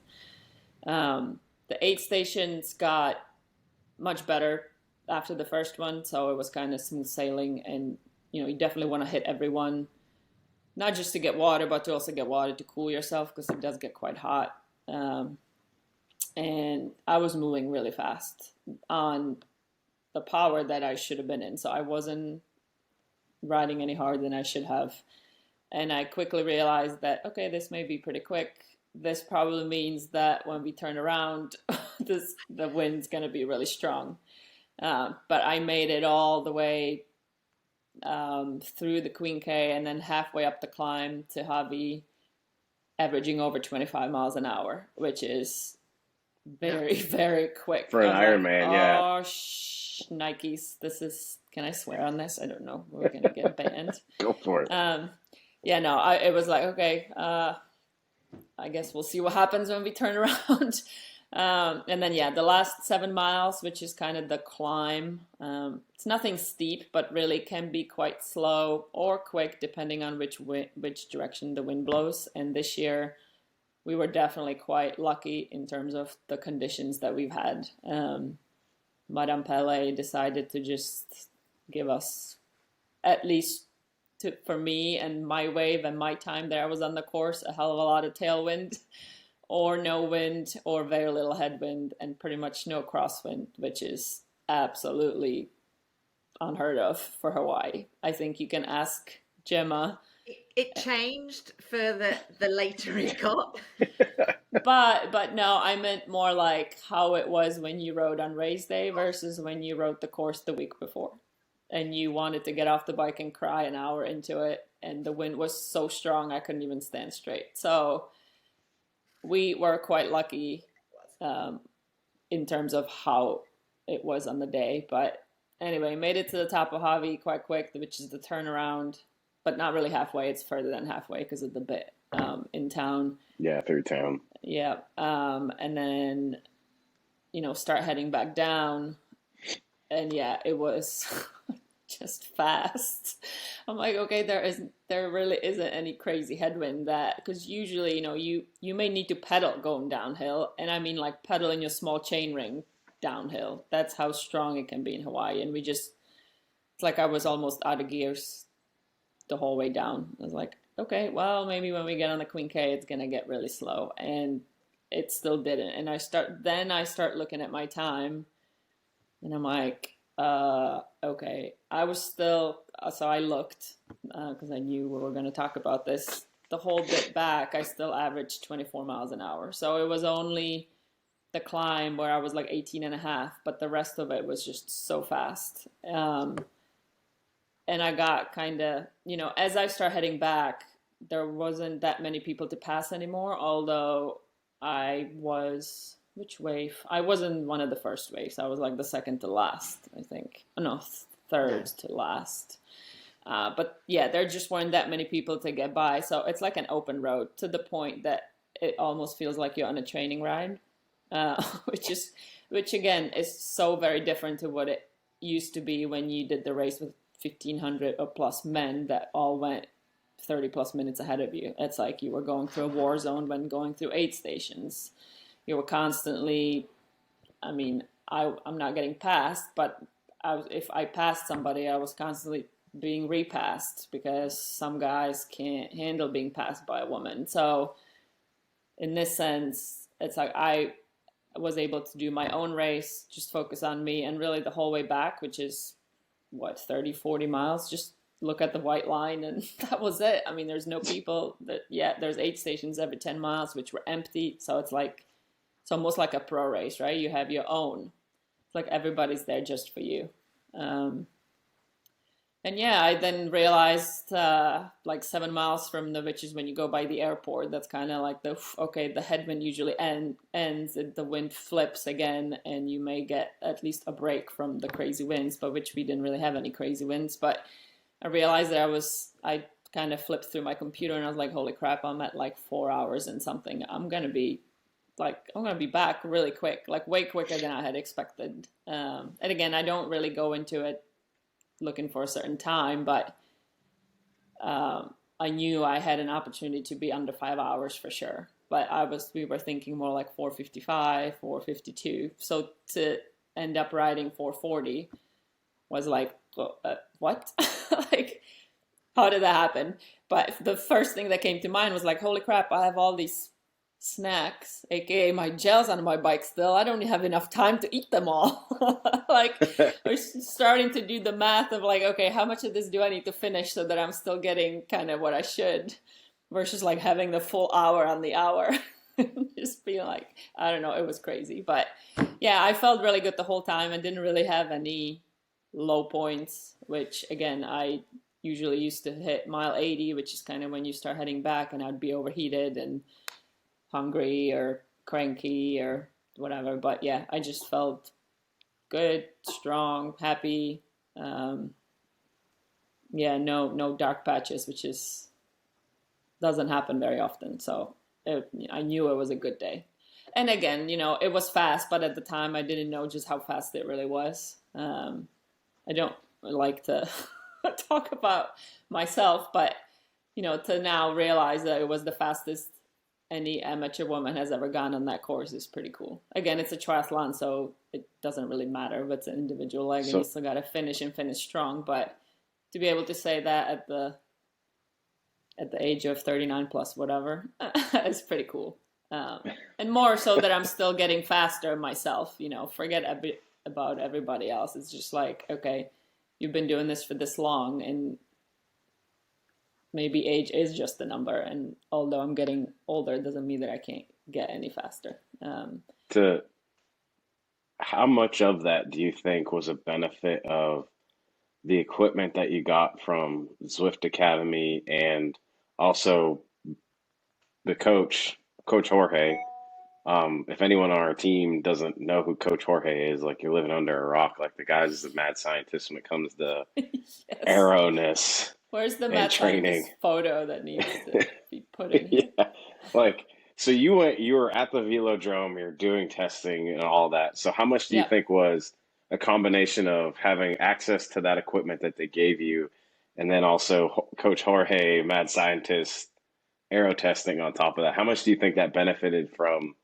The aid stations got much better after the first one, so it was kind of smooth sailing. And you definitely want to hit everyone, not just to get water, but to also get water to cool yourself, because it does get quite hot. And I was moving really fast on the power that I should have been in, so I wasn't riding any harder than I should have. And I quickly realized that, okay, this may be pretty quick. This probably means that when we turn around, the wind's going to be really strong. But I made it all the way through the Queen K, and then halfway up the climb to Javi, averaging over 25 miles an hour, which is very, very quick. For an Ironman, like, yeah. Oh, Nikes, can I swear on this? I don't know. We're going to get banned. Go for it. Yeah, no, it was like, okay, I guess we'll see what happens when we turn around. And then, yeah, the last 7 miles, which is kind of the climb, it's nothing steep, but really can be quite slow or quick depending on which direction the wind blows. And this year, we were definitely quite lucky in terms of the conditions that we've had. Madame Pele decided to just give us, at least for me and my wave and my time that I was on the course, a hell of a lot of tailwind, or no wind, or very little headwind, and pretty much no crosswind, which is absolutely unheard of for Hawaii. I think you can ask Gemma. It changed for the later it got. But no, I meant more like how it was when you rode on race day versus when you rode the course the week before. And you wanted to get off the bike and cry an hour into it, and the wind was so strong I couldn't even stand straight. So we were quite lucky in terms of how it was on the day. But anyway, made it to the top of Javi quite quick, which is the turnaround, but not really halfway. It's further than halfway because of the bit in town. Yeah, through town. Yeah. And then, start heading back down. And yeah, it was just fast. I'm like, okay, there really isn't any crazy headwind because usually, you may need to pedal going downhill. And I mean like pedal in your small chain ring downhill. That's how strong it can be in Hawaii. And it's like I was almost out of gears the whole way down. I was like, okay, well, maybe when we get on the Queen K, it's gonna get really slow, and it still didn't. And I start looking at my time, and I'm like, okay. I was still, so I looked, because I knew we were going to talk about this. The whole bit back, I still averaged 24 miles an hour. So it was only the climb where I was like 18 and a half, but the rest of it was just so fast. And I got kind of, as I start heading back, there wasn't that many people to pass anymore, although I was, which wave? I wasn't one of the first waves. I was like the second to last, I think. No, third to last. But yeah, there just weren't that many people to get by. So it's like an open road to the point that it almost feels like you're on a training ride, which again is so very different to what it used to be when you did the race with 1,500 or plus men that all went 30 plus minutes ahead of you. It's like you were going through a war zone when going through aid stations. You were constantly, I'm not getting passed, but if I passed somebody, I was constantly being repassed because some guys can't handle being passed by a woman. So in this sense, it's like I was able to do my own race, just focus on me, and really the whole way back, which is 30, 40 miles, just look at the white line, and that was it. I mean, there's no people. There's 8 stations every 10 miles, which were empty. So it's almost like a pro race, right? You have your own. It's like everybody's there just for you. And yeah, I then realized like 7 miles from which is when you go by the airport, that's kind of like the headwind usually ends, the wind flips again, and you may get at least a break from the crazy winds, but which we didn't really have any crazy winds. But I realized that I kind of flipped through my computer and I was like, holy crap, I'm at like 4 hours and something. I'm going to be back really quick, like way quicker than I had expected. And again, I don't really go into it looking for a certain time, but I knew I had an opportunity to be under 5 hours for sure. But we were thinking more like 4:55, 4:52. So to end up riding 4:40 was like, what? Like, how did that happen? But the first thing that came to mind was like, holy crap, I have all these snacks, aka my gels on my bike still. I don't have enough time to eat them all. Like, we're starting to do the math of like, okay, how much of this do I need to finish so that I'm still getting kind of what I should, versus like having the full hour on the hour. Just being like, I don't know, it was crazy. But yeah, I felt really good the whole time and didn't really have any low points, which again, I usually used to hit mile 80, which is kind of when you start heading back, and I'd be overheated and hungry or cranky or whatever. But yeah, I just felt good, strong, happy. Yeah, no dark patches, which doesn't happen very often. So I knew it was a good day. And again, it was fast, but at the time I didn't know just how fast it really was. I don't like to talk about myself, but to now realize that it was the fastest any amateur woman has ever gone on that course is pretty cool. Again, it's a triathlon, so it doesn't really matter if it's an individual leg, and you still got to finish strong. But to be able to say that at the age of 39 plus whatever is pretty cool. And more so that I'm still getting faster myself. Forget a bit about everybody else. It's just like, okay, you've been doing this for this long, and maybe age is just a number, and although I'm getting older, it doesn't mean that I can't get any faster. How much of that do you think was a benefit of the equipment that you got from Zwift Academy, and also the coach Jorge? If anyone on our team doesn't know who Coach Jorge is, like, you're living under a rock. Like, the guy's a mad scientist when it comes to Yes. aeroness. Where's the and mad training. scientist photo that needs to be put in here? Yeah. Like, so you were at the velodrome, you're doing testing and all that. So how much do you Yeah. think was a combination of having access to that equipment that they gave you, and then also Coach Jorge, mad scientist, aero testing on top of that? How much do you think that benefited from,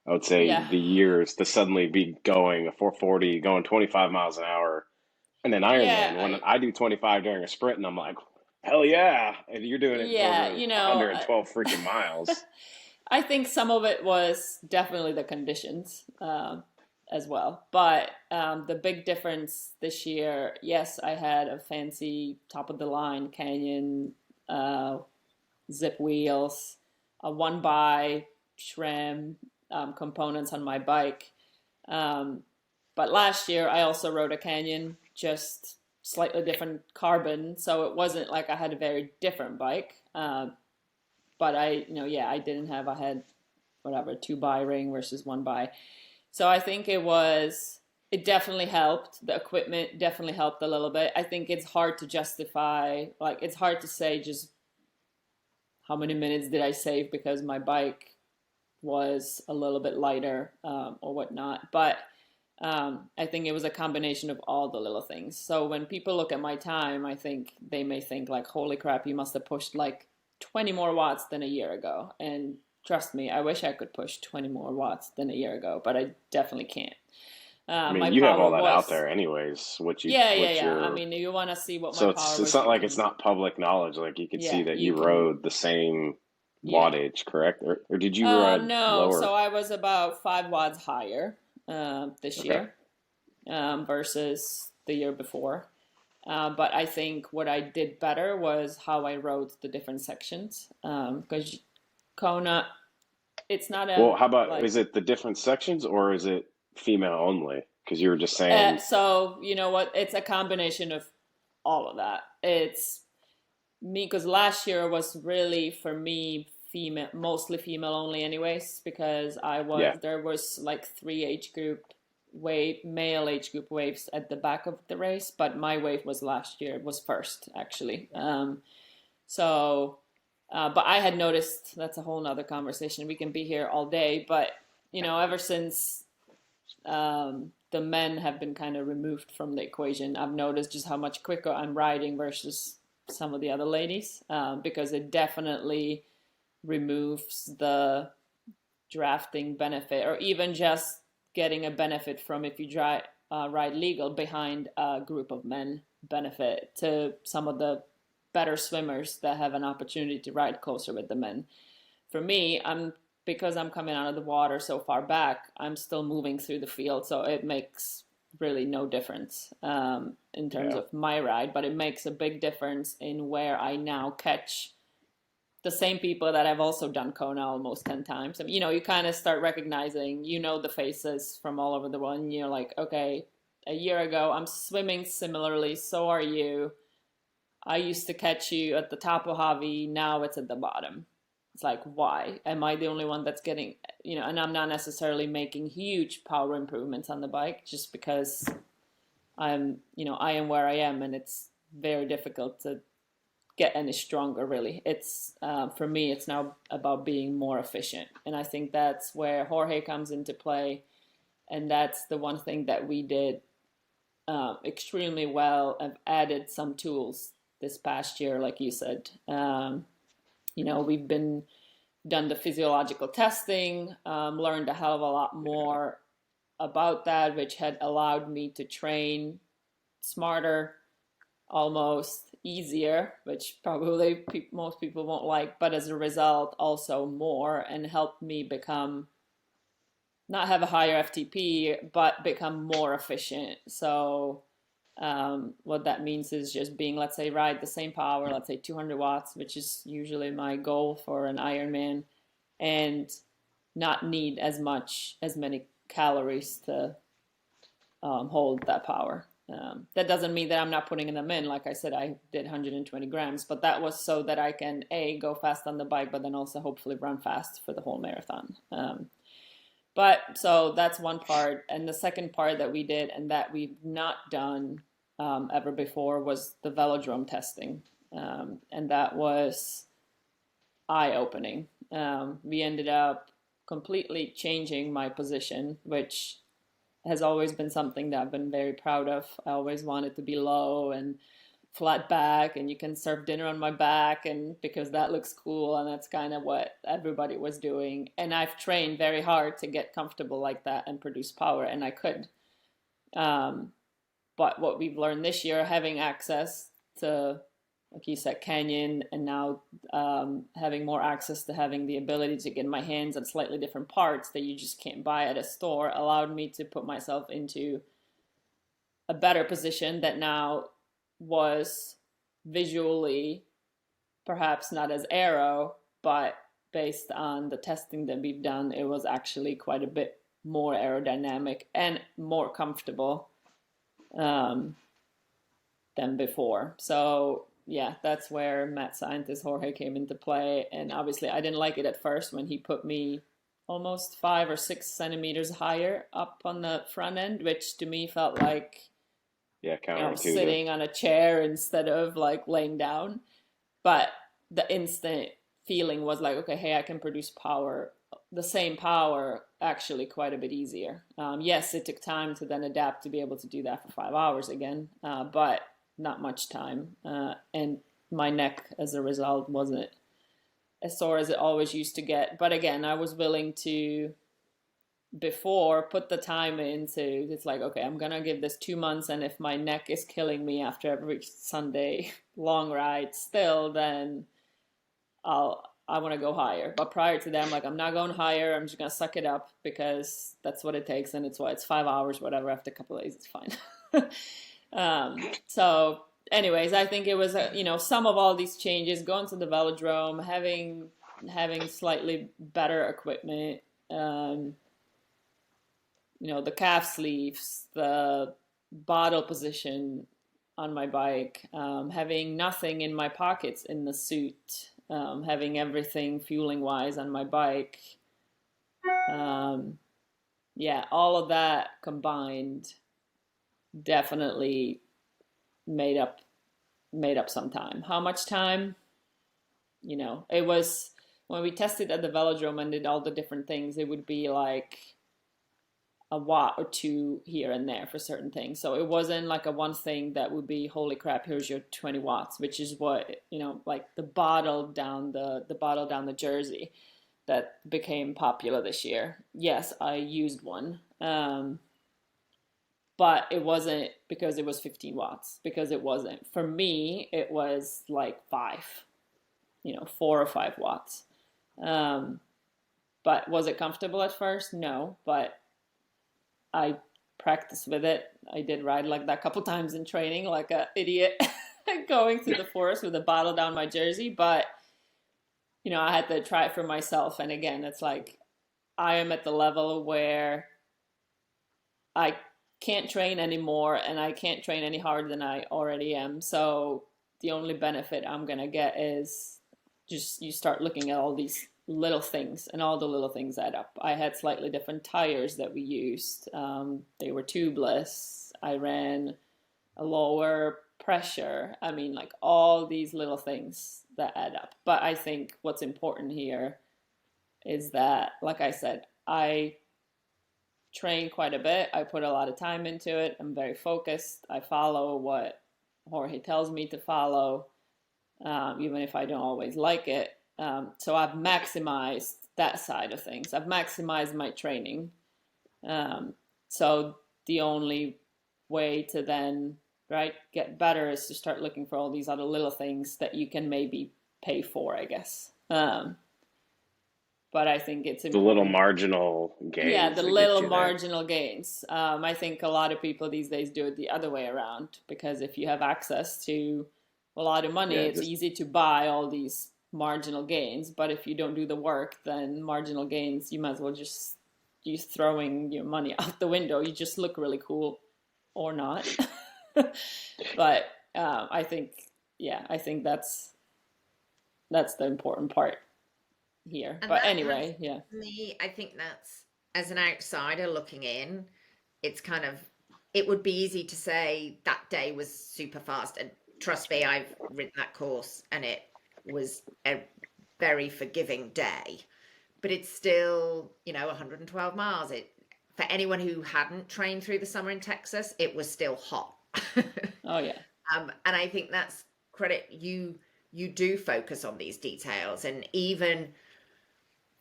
I would say, Yeah. the years to suddenly be going a 440, going 25 miles an hour, and then Ironman? Yeah. When I do 25 during a sprint, and I'm like, Hell yeah. And you're doing it Yeah, over you know, 112 freaking miles. I think some of it was definitely the conditions as well. But the big difference this year, yes, I had a fancy top of the line Canyon uh, zip wheels, a one by SRAM components on my bike. Um, but last year I also rode a Canyon, just slightly different carbon, so it wasn't like I had a very different bike. But yeah, I had whatever, two by ring versus one by. So I think it definitely helped. The equipment definitely helped a little bit. I think it's hard to justify, like, it's hard to say just how many minutes did I save because my bike was a little bit lighter or whatnot. But I think it was a combination of all the little things. So when people look at my time, I think they may think like, holy crap, you must have pushed like 20 more watts than a year ago. And trust me, I wish I could push 20 more watts than a year ago, but I definitely can't. I mean, My you have all power that out was, there anyways. yeah. I You're mean, you want to see what my so power it's was, not you like it's can, not public knowledge. Like you could see yeah, that you you can, rode the same yeah. wattage, correct? Or did you ride No, lower? so I was about 5 watts higher this Okay. year versus the year before. But I think what I did better was how I rode the different sections. Because Kona, it's not Well, a how about like. is it the different sections or is it female only? Because you were just saying, So you know what? It's a combination of all of that. It's me because last year was really for me female, mostly female only, anyways. Because yeah, there was like three age group male age group waves at the back of the race, but my wave was last year, was first actually. So, but I had noticed that's a whole nother conversation. We can be here all day, but ever since the men have been kind of removed from the equation, I've noticed just how much quicker I'm riding versus some of the other ladies because it definitely removes the drafting benefit or even just getting a benefit from if you ride legal behind a group of men benefit to some of the better swimmers that have an opportunity to ride closer with the men. For me, because I'm coming out of the water so far back, I'm still moving through the field, so it makes really no difference in terms yeah, of my ride, but it makes a big difference in where I now catch the same people that I've also done Kona almost 10 times. I mean, you kind of start recognizing, the faces from all over the world, and you're like, okay, a year ago, I'm swimming similarly, so are you. I used to catch you at the top of Javi, now it's at the bottom. It's like, why? Am I the only one that's getting, and I'm not necessarily making huge power improvements on the bike just because I am where I am and it's very difficult to get any stronger really. It's for me it's now about being more efficient, and I think that's where Jorge comes into play, and that's the one thing that we did extremely well. I've added some tools this past year, like you said. We've been done the physiological testing, learned a hell of a lot more about that, which had allowed me to train smarter, almost easier, which probably most people won't like, but as a result, also more, and helped me become not have a higher FTP, but become more efficient. So, what that means is just being, let's say, ride the same power, let's say 200 watts, which is usually my goal for an Ironman, and not need as many calories to hold that power. That doesn't mean that I'm not putting them in. Like I said, I did 120 grams, but that was so that I can go fast on the bike, but then also hopefully run fast for the whole marathon. But so that's one part, and the second part that we did and that we've not done ever before was the velodrome testing, and that was eye-opening. We ended up completely changing my position, which has always been something that I've been very proud of. I always wanted to be low and flat back, and you can serve dinner on my back, and because that looks cool, and that's kind of what everybody was doing. And I've trained very hard to get comfortable like that and produce power, and I could. Um, but what we've learned this year, having access to like you said, canyon, and now having more access to having the ability to get my hands on slightly different parts that you just can't buy at a store allowed me to put myself into a better position that now was visually perhaps not as aero, but based on the testing that we've done, it was actually quite a bit more aerodynamic and more comfortable than before. So yeah, that's where mad scientist Jorge came into play. And obviously I didn't like it at first when he put me almost 5 or 6 centimeters higher up on the front end, which to me felt like, Yeah, sitting on a chair instead of like laying down. But the instant feeling was like, okay, hey, I can produce power, the same power, actually quite a bit easier. Yes, it took time to then adapt to be able to do that for 5 hours again, but not much time. And my neck, as a result, wasn't as sore as it always used to get. But again, I was willing to, before, put the time into, it's like, okay, I'm gonna give this 2 months, and if my neck is killing me after every Sunday long ride still, then I want to go higher. But prior to that, I'm like, I'm not going higher. I'm just gonna suck it up because that's what it takes, and it's 5 hours, whatever. After a couple of days, it's fine. So anyways, I think it was some of all these changes, going to the velodrome, having slightly better equipment, the calf sleeves, the bottle position on my bike, having nothing in my pockets in the suit, having everything fueling wise on my bike. Yeah, all of that combined definitely made up some time. How much time? It was, when we tested at the velodrome and did all the different things, it would be like a watt or two here and there for certain things. So it wasn't like a one thing that would be, holy crap, here's your 20 watts, which is what, like the bottle down the jersey that became popular this year. Yes, I used one. But it wasn't because it was 15 watts, because it wasn't. For me, it was like 4 or 5 watts. But was it comfortable at first? No, but I practiced with it. I did ride like that a couple times in training, like an idiot, going through the forest with a bottle down my jersey. But, I had to try it for myself. And again, it's like, I am at the level where I can't train anymore, and I can't train any harder than I already am. So the only benefit I'm going to get is just you start looking at all these little things, and all the little things add up. I had slightly different tires that we used. They were tubeless. I ran a lower pressure. I mean, like all these little things that add up. But I think what's important here is that, like I said, I train quite a bit. I put a lot of time into it. I'm very focused. I follow what Jorge tells me to follow, even if I don't always like it. So I've maximized that side of things. I've maximized my training. So the only way to then, get better is to start looking for all these other little things that you can maybe pay for, I guess. But I think it's important. The little marginal gains. Yeah, the little marginal gains. I think a lot of people these days do it the other way around, because if you have access to a lot of money, it's easy to buy all these marginal gains. But if you don't do the work, then marginal gains, you might as well just use throwing your money out the window. You just look really cool or not. But I think that's the important part here. And but anyway, yeah. Me, I think that's, as an outsider looking in, it's kind of, it would be easy to say that day was super fast. And trust me, I've ridden that course and it was a very forgiving day. But it's still, 112 miles. For anyone who hadn't trained through the summer in Texas, it was still hot. Oh, yeah. And I think that's credit. You do focus on these details. And even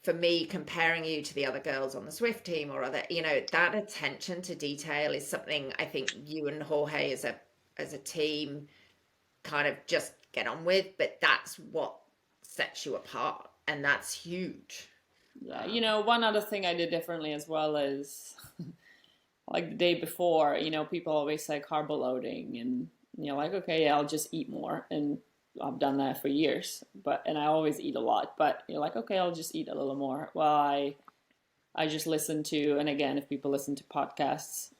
for me, comparing you to the other girls on the Zwift team or other, that attention to detail is something I think you and Jorge as a team kind of just get on with, but that's what sets you apart, and that's huge. Yeah, one other thing I did differently as well is like the day before, people always say carb loading, and like, okay, yeah, I'll just eat more. And I've done that for years, and I always eat a lot, but you're like, okay, I'll just eat a little more. Well, I just listen to, and again, if people listen to podcasts,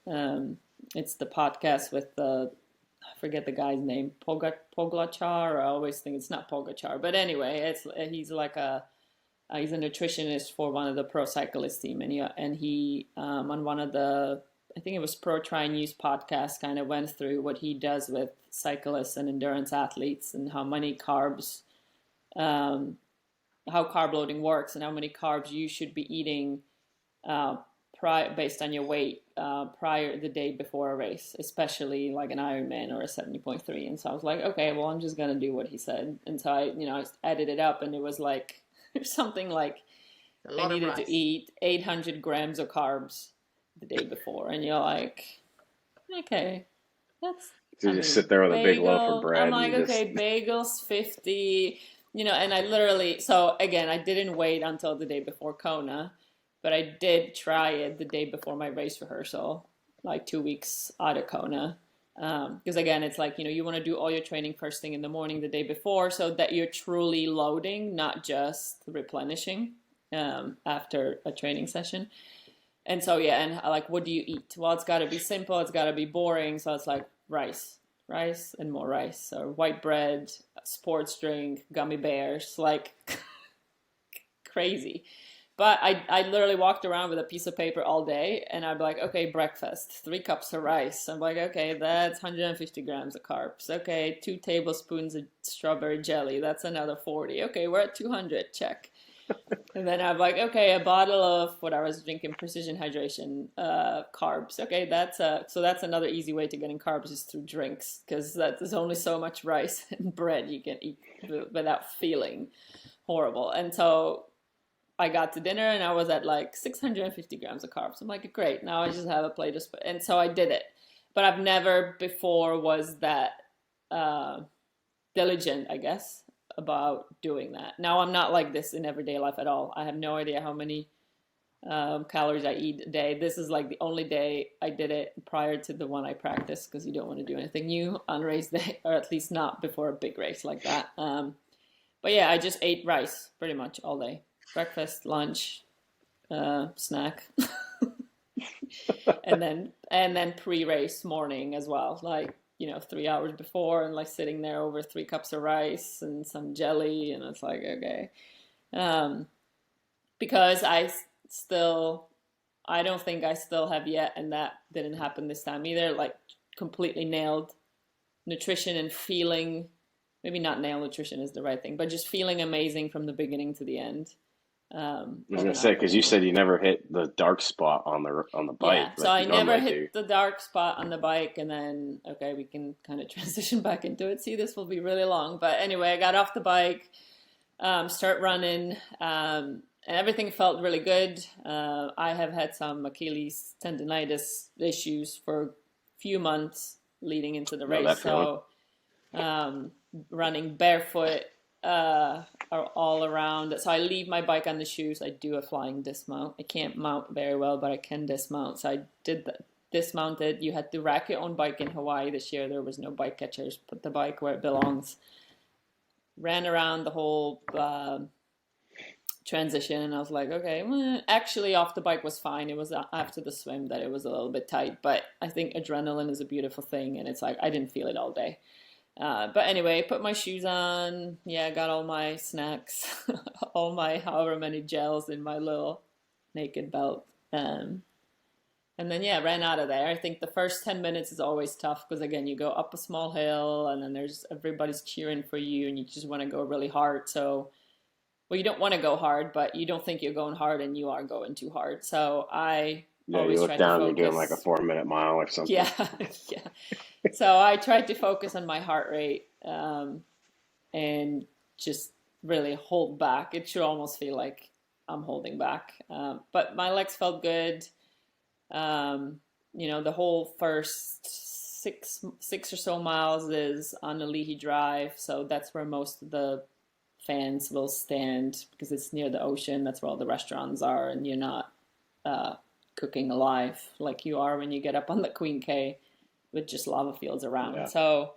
it's the podcast with I forget the guy's name, Pogacar. I always think it's not Pogacar, but anyway, he's like he's a nutritionist for one of the pro cyclist team, and he on one of the, I think it was Pro Try News podcast, kind of went through what he does with cyclists and endurance athletes and how many carbs, how carb loading works, and how many carbs you should be eating based on your weight prior the day before a race, especially like an Ironman or a 70.3. And so I was like, okay, well, I'm just gonna do what he said. And so I added it up, and it was like something like I needed to eat 800 grams of carbs the day before, and you're like, okay, that's. So you just sit there with a big loaf of bread. I'm like, okay, bagels 50, and I literally. So again, I didn't wait until the day before Kona. But I did try it the day before my race rehearsal, like 2 weeks out of Kona. Because again, it's like, you want to do all your training first thing in the morning the day before, so that you're truly loading, not just replenishing after a training session. And so, yeah, and like, what do you eat? Well, it's got to be simple. It's got to be boring. So it's like rice and more rice, or white bread, sports drink, gummy bears, like crazy. But I literally walked around with a piece of paper all day, and I'd be like, okay, breakfast, 3 cups of rice. I'm like, okay, that's 150 grams of carbs. Okay, 2 tablespoons of strawberry jelly. That's another 40. Okay, we're at 200. Check. And then I'm like, okay, a bottle of what I was drinking, Precision Hydration carbs. Okay, so that's another easy way to getting carbs is through drinks, because there's only so much rice and bread you can eat without feeling horrible. And so I got to dinner and I was at like 650 grams of carbs. I'm like, great, now I just have a plate of and so I did it. But I've never before was that diligent, I guess, about doing that. Now I'm not like this in everyday life at all. I have no idea how many calories I eat a day. This is like the only day I did it prior to the one I practiced, because you don't want to do anything new on race day, or at least not before a big race like that. But yeah, I just ate rice pretty much all day. Breakfast, lunch, snack, and then pre-race morning as well, like 3 hours before, and like sitting there over 3 cups of rice and some jelly, and it's like, okay, because I don't think I still have yet, and that didn't happen this time either, like completely nailed nutrition and feeling, maybe not nail nutrition is the right thing, but just feeling amazing from the beginning to the end. I was gonna say, because you said you never hit the dark spot on the bike. Yeah, so I never hit the dark spot on the bike, and then okay, we can kind of transition back into it. See, this will be really long, but anyway, I got off the bike, start running, and everything felt really good. I have had some Achilles tendonitis issues for a few months leading into the race, so running barefoot. Are all around. So I leave my bike on the shoes. I do a flying dismount. I can't mount very well, but I can dismount. So I did that. Dismounted. You had to rack your own bike in Hawaii this year. There was no bike catchers. Put the bike where it belongs. Ran around the whole transition, and I was like, okay, actually off the bike was fine. It was after the swim that it was a little bit tight, but I think adrenaline is a beautiful thing, and it's like I didn't feel it all day. But anyway, put my shoes on. Yeah, got all my snacks, all my however many gels in my little naked belt. And then, yeah, ran out of there. I think the first 10 minutes is always tough because, again, you go up a small hill and then everybody's cheering for you and you just want to go really hard. So, well, you don't want to go hard, but you don't think you're going hard and you are going too hard. So you look down, you're doing like a 4-minute mile or something. Yeah, yeah. So I tried to focus on my heart rate and just really hold back. It should almost feel like I'm holding back. But my legs felt good. The whole first six or so miles is on the Leahy Drive, so that's where most of the fans will stand because it's near the ocean. That's where all the restaurants are, and you're not cooking alive like you are when you get up on the Queen K with just lava fields around. Yeah. So,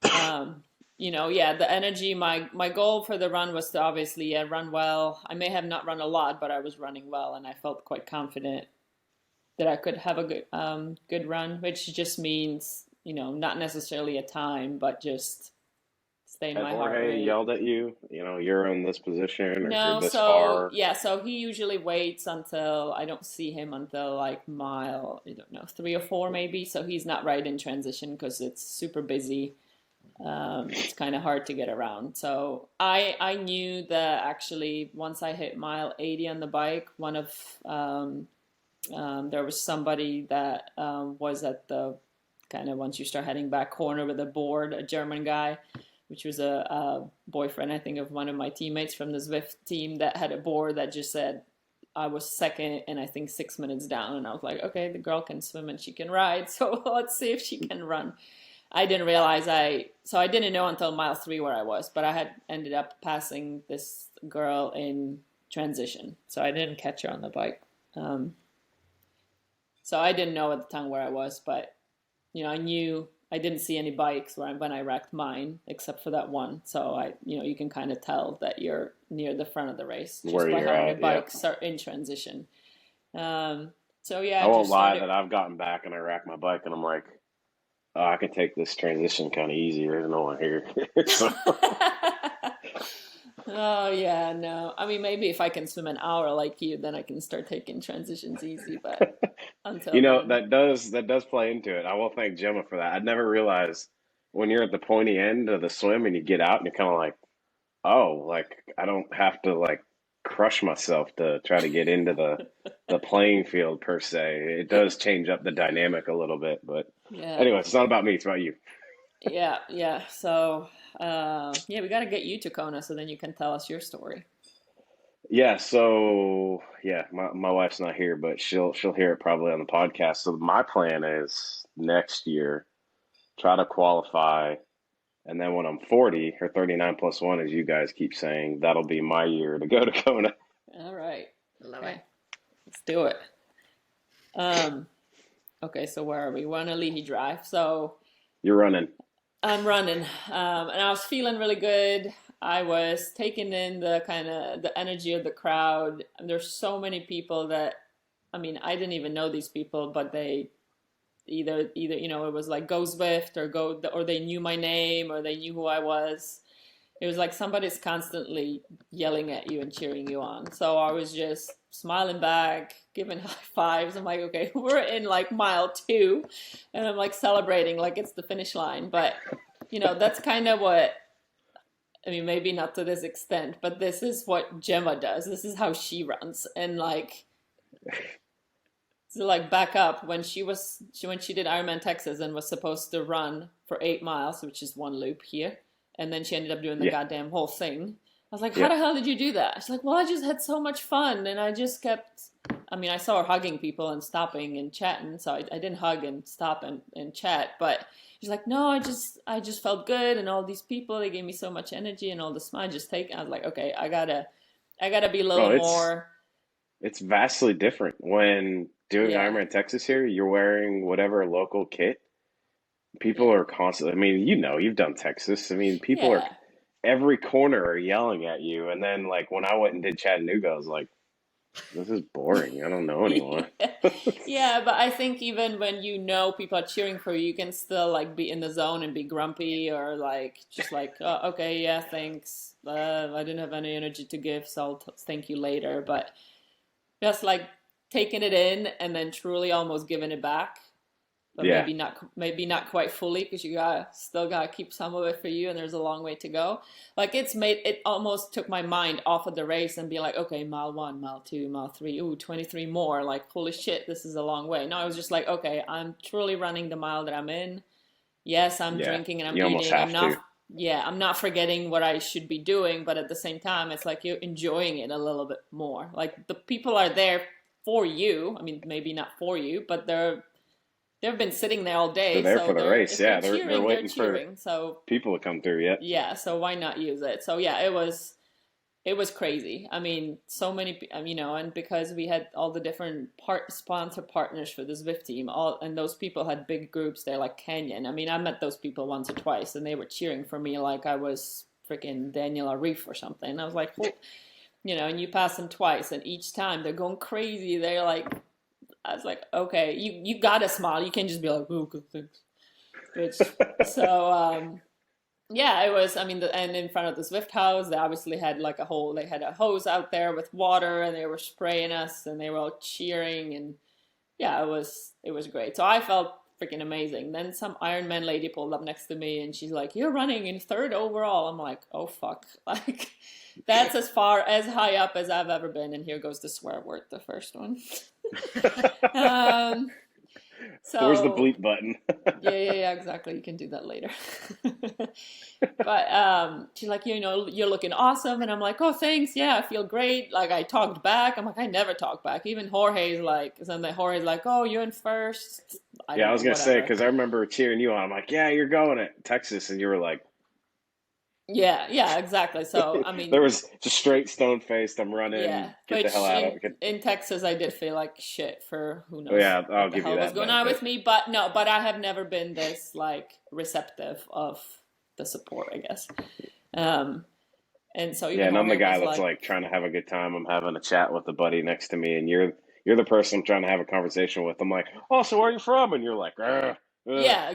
the energy. My goal for the run was to obviously run well. I may have not run a lot, but I was running well, and I felt quite confident that I could have a good run, which just means, not necessarily a time, but just stay in my heart Jorge rate. yelled at you, you're in this position or you're No, this so far? so he usually waits until I don't see him until like mile, I don't know, 3 or 4 maybe. So he's not right in transition because it's super busy. It's kind of hard to get around. So I knew that actually once I hit mile 80 on the bike, there was somebody that was at the kind of once you start heading back corner with a board, a German guy, which was a boyfriend, I think, of one of my teammates from the Zwift team that had a board that just said I was second and I think 6 minutes down. And I was like, okay, the girl can swim and she can ride. So let's see if she can run. I didn't realize I didn't know until mile 3 where I was, but I had ended up passing this girl in transition. So I didn't catch her on the bike. So I didn't know at the time where I was, but, I knew I didn't see any bikes when I wrecked mine, except for that one. So you can kind of tell that you're near the front of the race just Where by you're how many at, bikes are in transition. I won't lie that I've gotten back and I rack my bike and I'm like, oh, I can take this transition kind of easy. There's no one here. So. Oh yeah, no. I mean, maybe if I can swim an hour like you, then I can start taking transitions easy. But until then, that does play into it. I will thank Gemma for that. I'd never realized when you're at the pointy end of the swim and you get out and you're kind of like, oh, like I don't have to like crush myself to try to get into the playing field per se. It does change up the dynamic a little bit, but yeah, anyway, it's not about me, it's about you. yeah. So, we got to get you to Kona so then you can tell us your story. Yeah, so yeah, my wife's not here, but she'll hear it probably on the podcast. So my plan is next year try to qualify, and then when I'm 40 or 39 plus one, as you guys keep saying, that'll be my year to go to Kona. All right. Love Okay. it. Let's do it. Okay, so where are we? We're on a Leahy Drive. So You're running. I'm running, and I was feeling really good. I was taking in the kind of the energy of the crowd. And there's so many people that, I mean, I didn't even know these people, but they either it was like go Zwift or they knew my name or they knew who I was. It was like somebody's constantly yelling at you and cheering you on. So I was just smiling back, giving high fives. I'm like, okay, we're in like mile 2, and I'm like celebrating like it's the finish line. But that's kind of what, I mean, maybe not to this extent, but this is what Gemma does. This is how she runs. And like, to like back up, when she did Ironman Texas and was supposed to run for 8 miles, which is one loop here, and then she ended up doing the goddamn whole thing. I was like, how the hell did you do that? She's like, well, I just had so much fun, and I just kept. I mean, I saw her hugging people and stopping and chatting, so I didn't hug and stop and chat, but she's like, no, I just felt good, and all these people, they gave me so much energy and all the smile. I was like, okay, I gotta be a little more. It's vastly different when doing Ironman Texas here. You're wearing whatever local kit. People are constantly. I mean, you've done Texas. I mean, people are every corner are yelling at you, and then like when I went and did Chattanooga, I was like, this is boring. I don't know anyone. Yeah, but I think even when people are cheering for you, you can still like be in the zone and be grumpy or like just like, oh, okay, yeah, thanks. I didn't have any energy to give, so I'll thank you later. But just like taking it in and then truly almost giving it back, but maybe not quite fully because you still gotta keep some of it for you, and there's a long way to go. Like it almost took my mind off of the race and be like, okay, mile 1, mile 2, mile 3, 23 more. Like, holy shit, this is a long way. No, I was just like, okay, I'm truly running the mile that I'm in. Yes, I'm drinking and I'm eating. I'm not forgetting what I should be doing, but at the same time, it's like you're enjoying it a little bit more. Like the people are there for you. I mean, maybe not for you, but they're they've been sitting there all They're day, there so for the race. if Yeah, they're they're cheering, they're waiting for cheering. So people to come through yet. yeah, so why not use it? So yeah, it was crazy. I mean, so many, and because we had all the different sponsor partners for the Zwift team, and those people had big groups there, like Canyon. I mean, I met those people once or twice, and they were cheering for me like I was freaking Daniela Reef or something. And I was like, and you pass them twice, and each time they're going crazy. They're like, I was like, okay, you gotta smile. You can't just be like, oh, good thanks. Yeah, it was. I mean, and in front of the Zwift house, they obviously had like they had a hose out there with water, and they were spraying us, and they were all cheering, and yeah, it was great. So I felt freaking amazing. Then some Ironman lady pulled up next to me, and she's like, "You're running in third overall." I'm like, "Oh fuck!" Like that's as high up as I've ever been. And here goes the swear word, the first one. um, Where's the so bleep button? yeah, exactly. You can do that later. But she's like, you're looking awesome, and I'm like, oh, thanks. Yeah, I feel great. Like I talked back. I'm like, I never talk back. Even Jorge's like, oh, you're in first. I was gonna say whatever. because I remember cheering you on. I'm like, yeah, you're going at Texas, and you were like, yeah, exactly. So I mean, there was just straight stone faced. I'm running. yeah. Get the hell out of it. In Texas, I did feel like shit for who knows Oh, yeah, I'll what the give you hell was that going on benefit. with me. But no, I have never been this like receptive of the support, I guess. And so even and I'm the Jorge guy was that's like trying to have a good time. I'm having a chat with a buddy next to me, and you're the person I'm trying to have a conversation with. I'm like, oh, so where are you from? And you're like, yeah,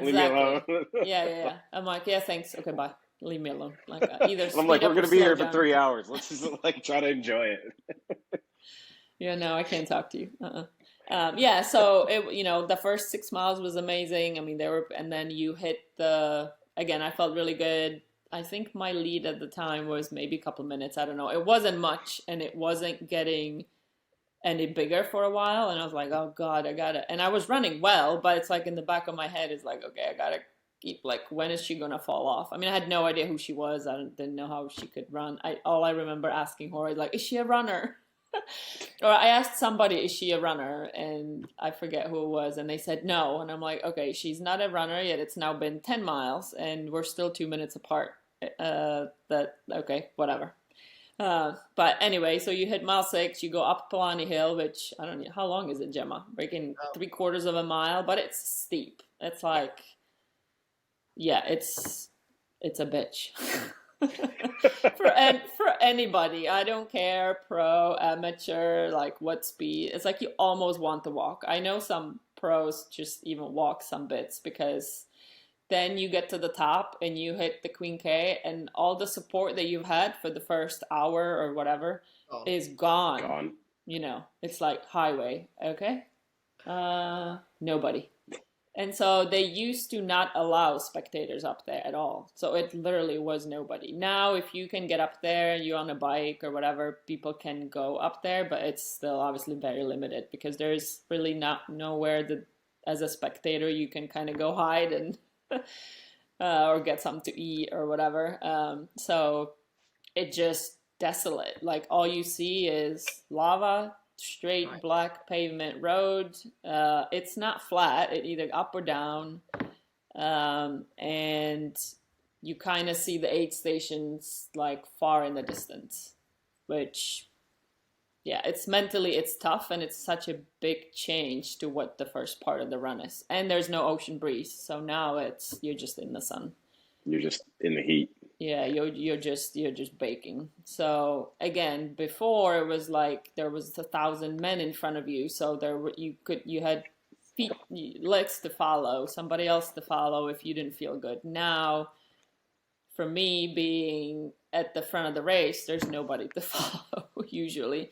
leave me alone. exactly. Yeah. I'm like, yeah, thanks. Okay, bye. Leave me alone. Like either And I'm like, speed we're up or gonna be slow here for down. 3 hours. Let's just like try to enjoy it. Yeah, no, I can't talk to you. Yeah, so the first 6 miles was amazing. I mean, and then you hit again, I felt really good. I think my lead at the time was maybe a couple minutes. I don't know. It wasn't much, and it wasn't getting any bigger for a while. And I was like, oh God, I gotta. And I was running well, but it's like in the back of my head is like, okay, I gotta keep like, when is she gonna fall off? I mean, I had no idea who she was. I didn't know how she could run. All I remember asking her is like, is she a runner? Or I asked somebody, is she a runner? And I forget who it was. And they said no. And I'm like, okay, she's not a runner yet. It's now been 10 miles and we're still 2 minutes apart. Okay, whatever. But anyway, so you hit mile 6, you go up Palani Hill, which I don't know, how long is it, Gemma? Breaking 3/4 of a mile, but it's steep. It's like, yeah, it's a bitch. For anybody, I don't care, pro, amateur, like what speed. It's like you almost want to walk. I know some pros just even walk some bits because then you get to the top and you hit the Queen K and all the support that you've had for the first hour or whatever is gone. Gone. It's like highway. Okay. Nobody. And so they used to not allow spectators up there at all. So it literally was nobody. Now, if you can get up there, you're on a bike or whatever, people can go up there, but it's still obviously very limited because there's really nowhere that as a spectator you can kind of go hide and or get something to eat or whatever. So it just desolate. Like all you see is lava, straight black pavement road. It's not flat, it either up or down. And you kind of see the aid stations like far in the distance, which yeah, it's tough and it's such a big change to what the first part of the run is. And there's no ocean breeze, so now you're just in the sun. You're just in the heat. Yeah, you're just baking. So again, before it was like there was 1,000 men in front of you, so you had legs to follow, somebody else to follow if you didn't feel good. Now, for me being at the front of the race, there's nobody to follow usually.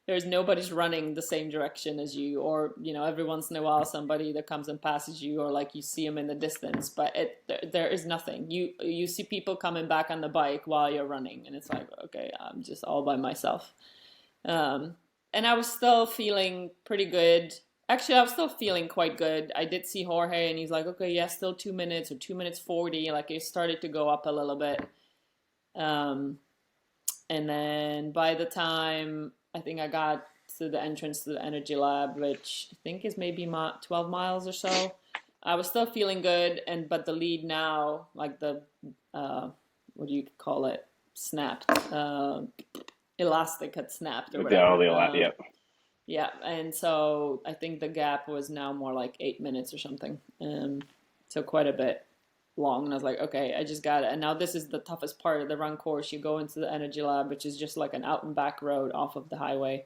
There's nobody's running the same direction as you, or every once in a while somebody that comes and passes you, or like you see them in the distance, but there is nothing. You see people coming back on the bike while you're running, and it's like, okay, I'm just all by myself. And I was still feeling pretty good. Actually, I was still feeling quite good. I did see Jorge, and he's like, okay, yeah, still 2 minutes or 2 minutes 40. Like it started to go up a little bit. And then by the time I think I got to the entrance to the energy lab, which I think is maybe 12 miles or so, I was still feeling good, but the lead now, like the what do you call it? Snapped. Elastic had snapped or Yeah, whatever. yeah. Yeah, and so I think the gap was now more like 8 minutes or something. So quite a bit long. And I was like, okay, I just got it. And now this is the toughest part of the run course. You go into the Energy Lab, which is just like an out and back road off of the highway.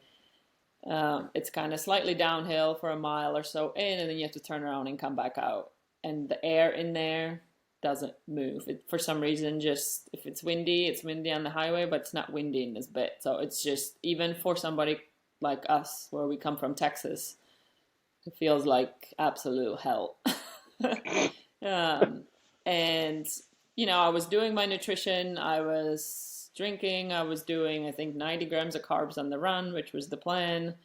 It's kind of slightly downhill for a mile or so in, and then you have to turn around and come back out. And the air in there doesn't move. For some reason, just if it's windy on the highway, but it's not windy in this bit. So it's just, even for somebody like us, where we come from Texas, it feels like absolute hell. And, I was doing my nutrition. I was drinking. I was doing, I think, 90 grams of carbs on the run, which was the plan.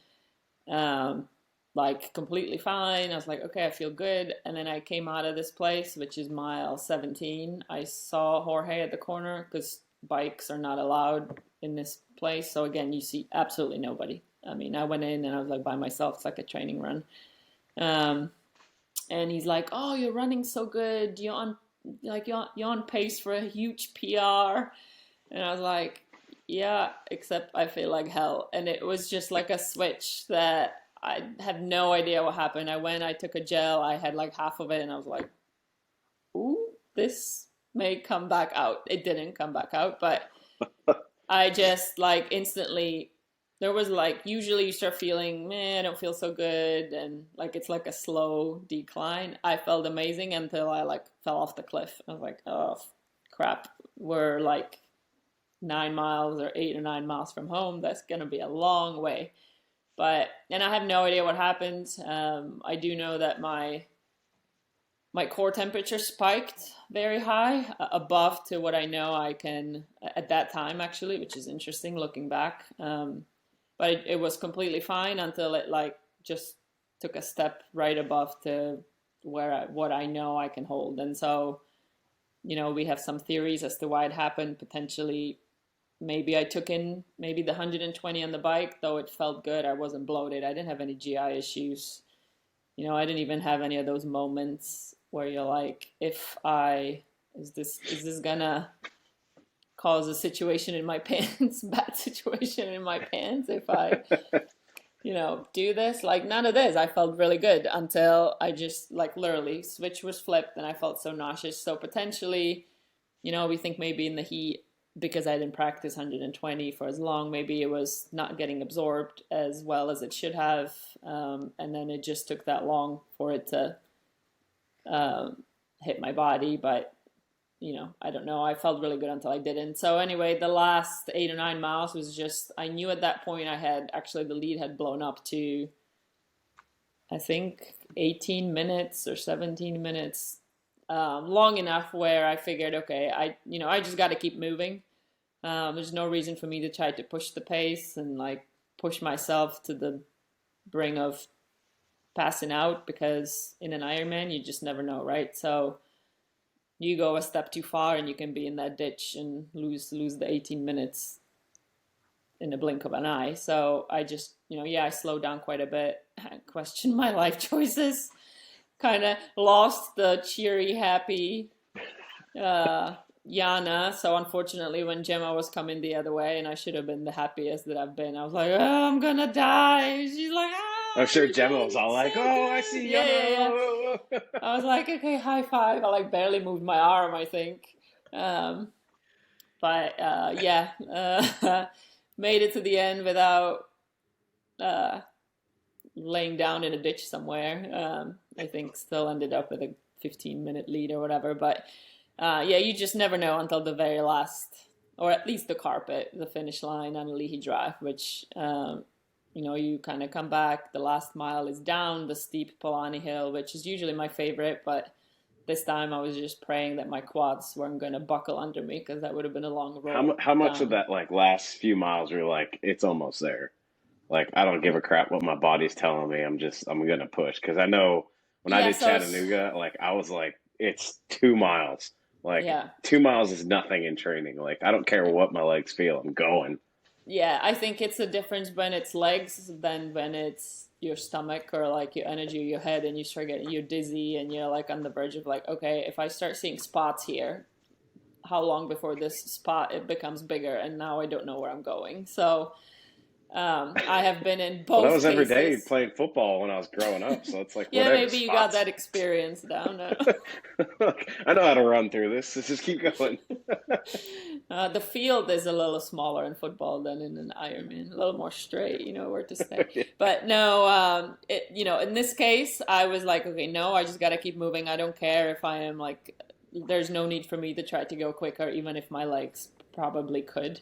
Like completely fine. I was like, okay, I feel good. And then I came out of this place, which is mile 17. I saw Jorge at the corner because bikes are not allowed in this place. So again, you see absolutely nobody. I mean, I went in and I was like by myself. It's like a training run. And he's like, "Oh, you're running so good. You're on pace for a huge PR." And I was like, "Yeah, except I feel like hell." And it was just like a switch that I had no idea what happened. I took a gel. I had like half of it, and I was like, "Ooh, this may come back out." It didn't come back out, but I just like instantly. There was like, usually you start feeling, I don't feel so good. And like, it's like a slow decline. I felt amazing until I like fell off the cliff. I was like, oh crap. We're like 9 miles or 8 or 9 miles from home. That's going to be a long way. And I have no idea what happened. I do know that my core temperature spiked very high, above to what I know I can at that time, actually, which is interesting looking back. But it was completely fine until it like just took a step right above to what I know I can hold. And so, we have some theories as to why it happened. Potentially, maybe I took in maybe the 120 on the bike, though it felt good. I wasn't bloated. I didn't have any GI issues. I didn't even have any of those moments where you're like, is this gonna cause a situation in my pants, bad situation in my pants if I, do this. Like none of this. I felt really good until I just like literally switch was flipped and I felt so nauseous. So potentially, we think maybe in the heat, because I didn't practice 120 for as long, maybe it was not getting absorbed as well as it should have. And then it just took that long for it to hit my body. But I don't know. I felt really good until I didn't. So anyway, the last 8 or 9 miles was just, I knew at that point the lead had blown up to, I think, 18 minutes or 17 minutes, long enough where I figured, okay, I just got to keep moving. There's no reason for me to try to push the pace and like push myself to the brink of passing out, because in an Ironman, you just never know, right? So you go a step too far and you can be in that ditch and lose the 18 minutes in the blink of an eye. So I just, I slowed down quite a bit, questioned my life choices, kind of lost the cheery, happy Jana. So unfortunately, when Gemma was coming the other way, and I should have been the happiest that I've been, I was like, oh, I'm going to die. She's like, I'm sure Gemma was all like, "Oh, I see Jana." Yeah. I was like, okay, high five. I like barely moved my arm, I think. Made it to the end without laying down in a ditch somewhere. I think still ended up with a 15-minute lead or whatever. But you just never know until the very last, or at least the carpet, the finish line on Leahy Drive, which you kind of come back. The last mile is down the steep Polani Hill, which is usually my favorite, but this time I was just praying that my quads weren't going to buckle under me, because that would have been a long road. How much down. of that like last few miles were like, it's almost there? Like, I don't give a crap what my body's telling me. I'm going to push. Because I know when I did Chattanooga, like, I was like, it's 2 miles. Like, 2 miles is nothing in training. Like, I don't care what my legs feel. I'm going. Yeah, I think it's a difference when it's legs than when it's your stomach or like your energy or your head, and you start getting, you're dizzy and you're like on the verge of like, okay, if I start seeing spots here, how long before this spot it becomes bigger, and now I don't know where I'm going. So I have been in Well, that both was every day cases. playing football when I was growing up. So it's like Yeah, whatever maybe you got spots. that experience down. I know how to run through this. Just keep going. The field is a little smaller in football than in an Ironman, a little more straight, you know where to stay. But no, in this case, I was like, okay, no, I just got to keep moving. I don't care if I am like, there's no need for me to try to go quicker, even if my legs probably could.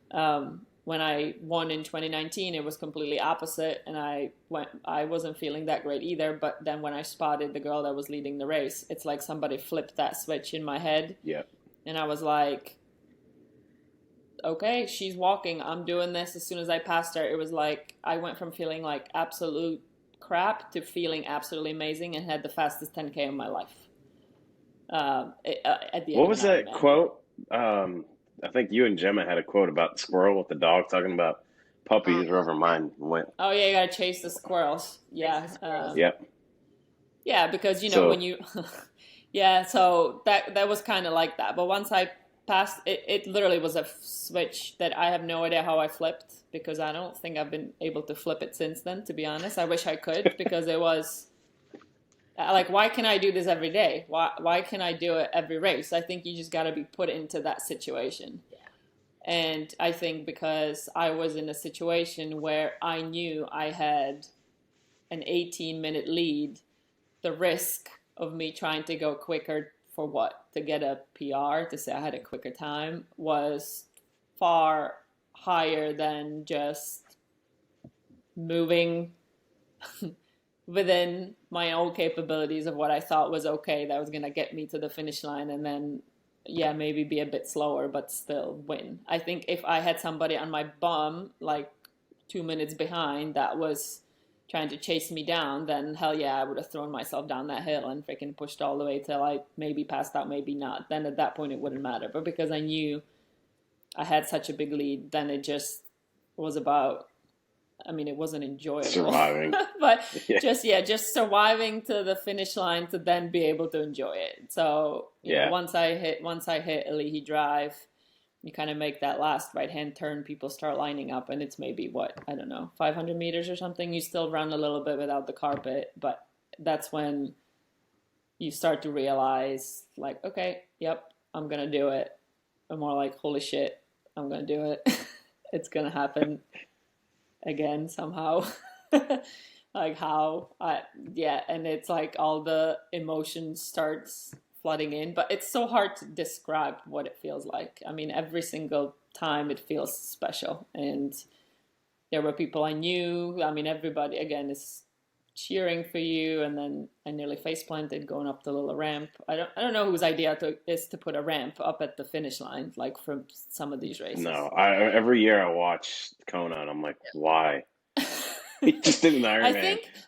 When I won in 2019, it was completely opposite, and I wasn't feeling that great either. But then when I spotted the girl that was leading the race, it's like somebody flipped that switch in my head. Yeah. And I was like, okay, she's walking. I'm doing this. As soon as I passed her, it was like I went from feeling like absolute crap to feeling absolutely amazing, and had the fastest 10K of my life. At the end What of was an that Ironman. quote? I think you and Gemma had a quote about the squirrel with the dog talking about puppies, wherever mine went. Oh yeah, you gotta chase the squirrels. Yeah. Yep. Yeah, because So when you, yeah. So that was kind of like that. But once I passed, it literally was a switch that I have no idea how I flipped, because I don't think I've been able to flip it since then. To be honest, I wish I could, because it was like, why can I do this every day? Why can I do it every race? I think you just got to be put into that situation. And I think because I was in a situation where I knew I had an 18-minute lead, the risk of me trying to go quicker for what? To get a PR, to say I had a quicker time, was far higher than just moving within my own capabilities of what I thought was okay, that was going to get me to the finish line, and then, yeah, maybe be a bit slower, but still win. I think if I had somebody on my bum, like 2 minutes behind, that was trying to chase me down, then hell yeah, I would have thrown myself down that hill and freaking pushed all the way till I maybe passed out, maybe not. Then at that point it wouldn't matter. But because I knew I had such a big lead, then it just was about, I mean, it wasn't enjoyable. Surviving. But just surviving to the finish line to then be able to enjoy it. So, you know, once I hit Alihi Drive, you kind of make that last right-hand turn, people start lining up, and it's maybe, 500 meters or something. You still run a little bit without the carpet, but that's when you start to realize, like, okay, yep, I'm going to do it. I'm more like, holy shit, I'm going to do it. It's going to happen again somehow. Like how, and it's like all the emotion starts flooding in, but it's so hard to describe what it feels like. I mean, every single time it feels special, and there were people I knew. I mean, everybody again is cheering for you, and then I nearly face planted going up the little ramp. I don't know whose idea is to put a ramp up at the finish line, like from some of these races. No, every year I watch Kona and I'm like, why? He just did an Ironman.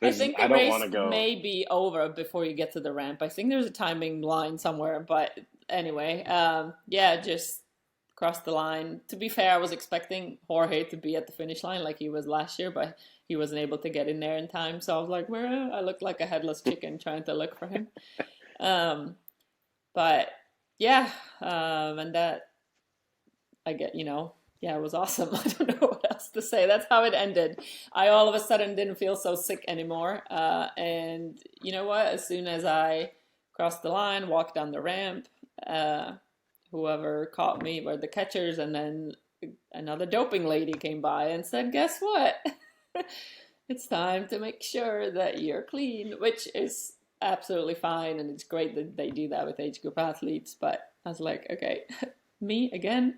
I think the I don't race want to go. may be over before you get to the ramp. I think there's a timing line somewhere, but anyway, just cross the line. To be fair, I was expecting Jorge to be at the finish line like he was last year, but he wasn't able to get in there in time. So I was like, where? I looked like a headless chicken trying to look for him. But yeah, and that I get, it was awesome. I don't know what else to say. That's how it ended. I all of a sudden didn't feel so sick anymore. And you know what? As soon as I crossed the line, walked down the ramp, whoever caught me were the catchers, and then another doping lady came by and said, guess what? It's time to make sure that you're clean, which is absolutely fine. And it's great that they do that with age group athletes. But I was like, okay, me again?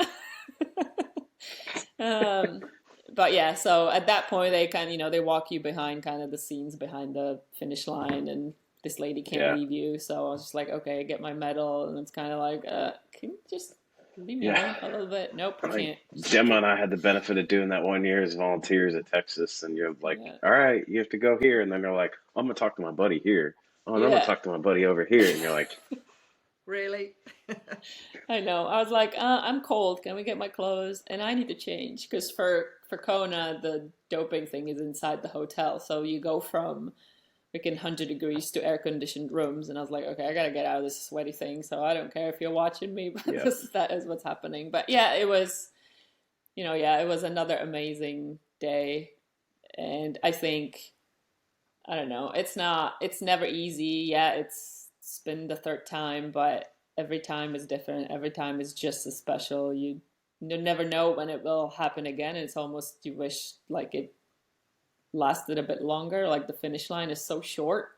But yeah, so at that point they kind of, they walk you behind kind of the scenes behind the finish line, and this lady can't leave you. So I was just like, okay, get my medal. And it's kind of like, can you just leave me alone a little bit? Nope, I can't. Gemma and I had the benefit of doing that 1 year as volunteers at Texas, and you're like, all right, you have to go here. And then they're like, I'm going to talk to my buddy here. Oh, and I'm going to talk to my buddy over here. And you're like, really? I know. I was like, I'm cold. Can we get my clothes? And I need to change, because for for Kona, the doping thing is inside the hotel. So you go from freaking 100 degrees to air conditioned rooms. And I was like, okay, I got to get out of this sweaty thing. So I don't care if you're watching me, but Yep. that is what's happening. But yeah, it was, it was another amazing day. And I think, I don't know, it's never easy. Yeah, it's been the third time, but every time is different. Every time is just as special. You never know when it will happen again. It's almost, you wish like it lasted a bit longer. Like the finish line is so short.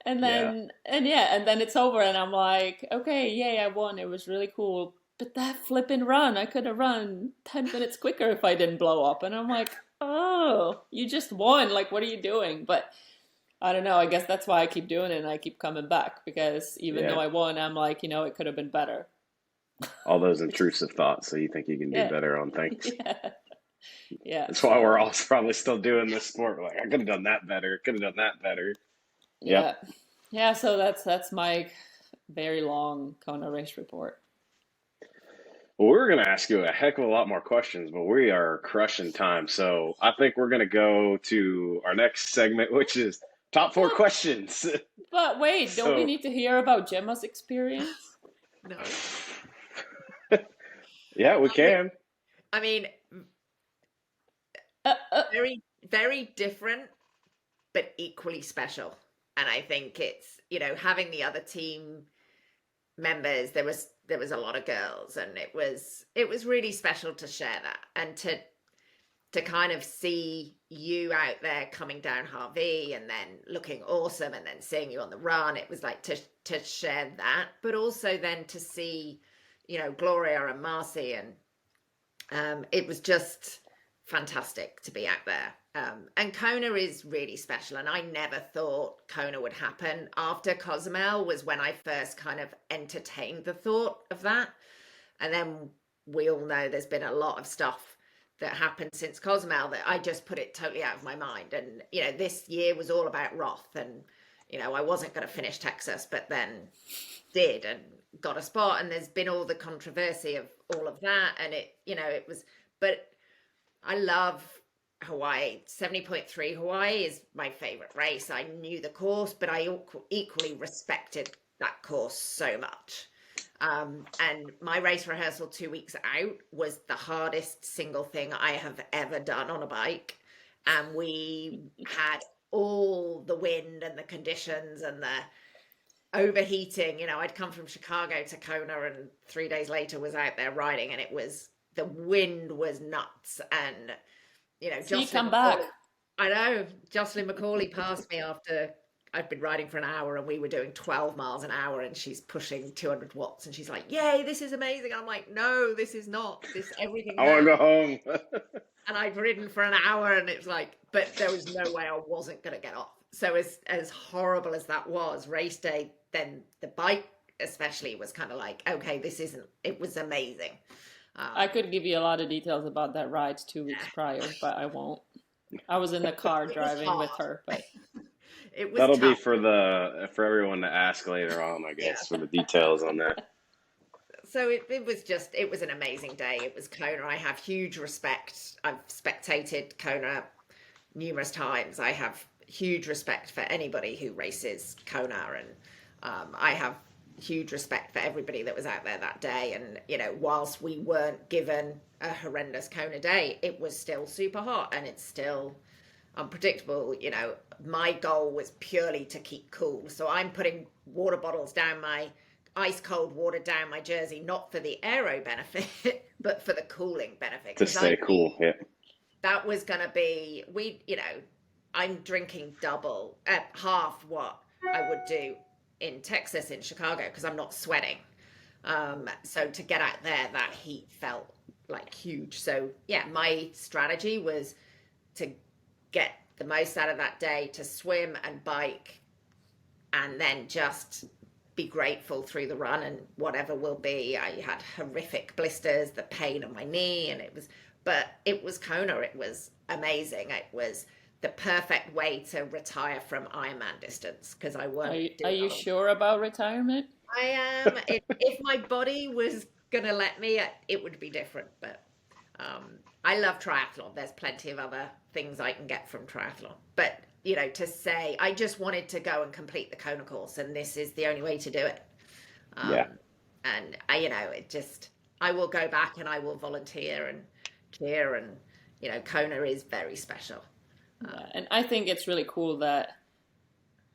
And then, and then it's over and I'm like, okay, yay, I won. It was really cool. But that flipping run, I could have run 10 minutes quicker if I didn't blow up. And I'm like, oh, you just won. Like, what are you doing? But I don't know. I guess that's why I keep doing it and I keep coming back, because even though I won, I'm like, it could have been better. All those intrusive thoughts. So you think you can do better on things. Yeah. That's why we're all probably still doing this sport. Like, I could have done that better. Could have done that better. Yeah. So that's my very long Kona race report. Well, we're going to ask you a heck of a lot more questions, but we are crushing time. So I think we're going to go to our next segment, which is top 4 questions. But wait, don't we need to hear about Gemma's experience? No. Yeah, we can. I mean, very, very different, but equally special. And I think it's, having the other team members, there was a lot of girls, and it was really special to share that and to kind of see you out there coming down Harvey and then looking awesome and then seeing you on the run. It was like to share that, but also then to see, Gloria and Marcy, and it was just fantastic to be out there. And Kona is really special, and I never thought Kona would happen. After Cozumel was when I first kind of entertained the thought of that. And then we all know there's been a lot of stuff that happened since Cozumel that I just put it totally out of my mind. And, this year was all about Roth, and, I wasn't going to finish Texas, but then did and got a spot. And there's been all the controversy of all of that. And it was, but I love Hawaii. 70.3 Hawaii is my favorite race. I knew the course, but I equally respected that course so much. And my race rehearsal 2 weeks out was the hardest single thing I have ever done on a bike. And we had all the wind and the conditions and the overheating. I'd come from Chicago to Kona and 3 days later was out there riding, and the wind was nuts. And So come back. I know. Jocelyn McCauley passed me after I'd been riding for an hour, and we were doing 12 miles an hour, and she's pushing 200 watts, and she's like, yay, this is amazing. I'm like, no, this is not. Everything. I want to go home. And I'd ridden for an hour, and it was like, but there was no way I wasn't going to get off. So as horrible as that was, race day, then the bike especially was kind of like, okay, it was amazing. I could give you a lot of details about that ride 2 weeks prior, but I won't. I was in the car driving with her, but it was that'll tough. be for everyone to ask later on, I guess, for the details on that. So it was an amazing day. It was Kona. I have huge respect. I've spectated Kona numerous times. I have huge respect for anybody who races Kona, and I have huge respect for everybody that was out there that day. And whilst we weren't given a horrendous Kona day, it was still super hot, and it's still unpredictable. My goal was purely to keep cool, so I'm putting water bottles down my ice cold water down my jersey, not for the aero benefit but for the cooling benefit, to stay cool. Yeah, that was gonna be, I'm drinking half what I would do in Texas, in Chicago, because I'm not sweating. So to get out there, that heat felt like huge. So yeah, my strategy was to get the most out of that day, to swim and bike, and then just be grateful through the run and whatever will be. I had horrific blisters, the pain in my knee, and it was Kona. It was amazing. It was the perfect way to retire from Ironman distance, because I weren't. Are you sure about retirement? I am. If my body was gonna let me, it would be different. But I love triathlon. There's plenty of other things I can get from triathlon. But, to say, I just wanted to go and complete the Kona course, and this is the only way to do it. Yeah. And I will go back and I will volunteer and cheer. And, Kona is very special. Yeah, and I think it's really cool that,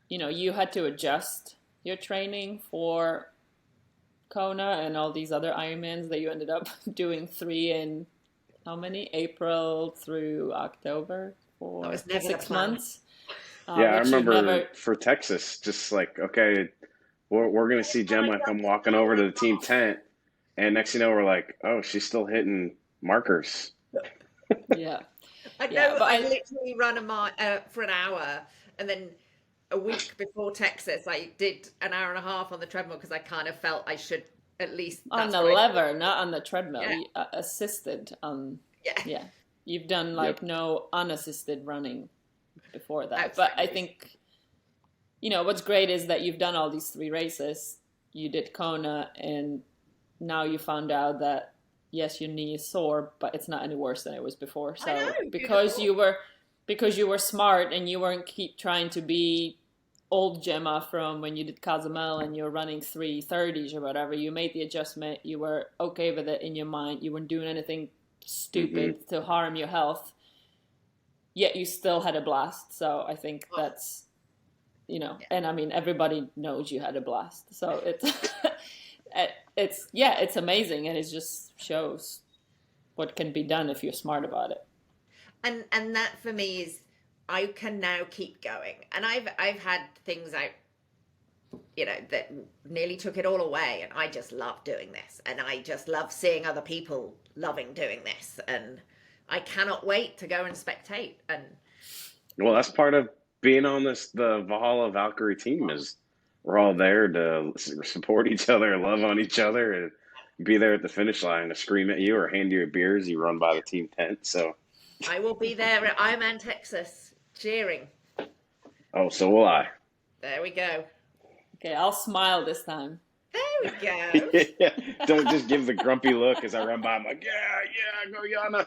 you had to adjust your training for Kona and all these other Ironmans that you ended up doing 3 in how many? April through October for 6 months. Yeah, I remember for Texas, just like, okay, we're going to see Gemma come walking over to the team tent. And next thing you know, we're like, oh, she's still hitting markers. Yeah. I know, I literally run for an hour, and then a week before Texas, I did an hour and a half on the treadmill because I kind of felt I should at least... On the lever, not on the treadmill. Yeah. Assisted on... Yeah. Yeah. You've done no unassisted running before that. Absolutely. But I think, what's great is that you've done all these 3 races. You did Kona, and now you found out that, yes, your knee is sore, but it's not any worse than it was before. So I know, because you were smart and you weren't keep trying to be old Gemma from when you did Cozumel and you're running 3:30s or whatever, you made the adjustment. You were okay with it in your mind. You weren't doing anything stupid to harm your health. Yet you still had a blast. So I think that's, and I mean, everybody knows you had a blast. So it's amazing, and it just shows what can be done if you're smart about it. And that for me is, I can now keep going. And I've had things out, that nearly took it all away, and I just love doing this, and I just love seeing other people loving doing this, and I cannot wait to go and spectate. And well, that's part of being on the Valhalla and Valkyrie team, is we're all there to support each other, love on each other, and be there at the finish line to scream at you or hand you a beer as you run by the team tent. So I will be there at Ironman Texas cheering. Oh, so will I. There we go. Okay, I'll smile this time. There we go. Yeah. Don't just give the grumpy look as I run by. I'm like, yeah, go Jana.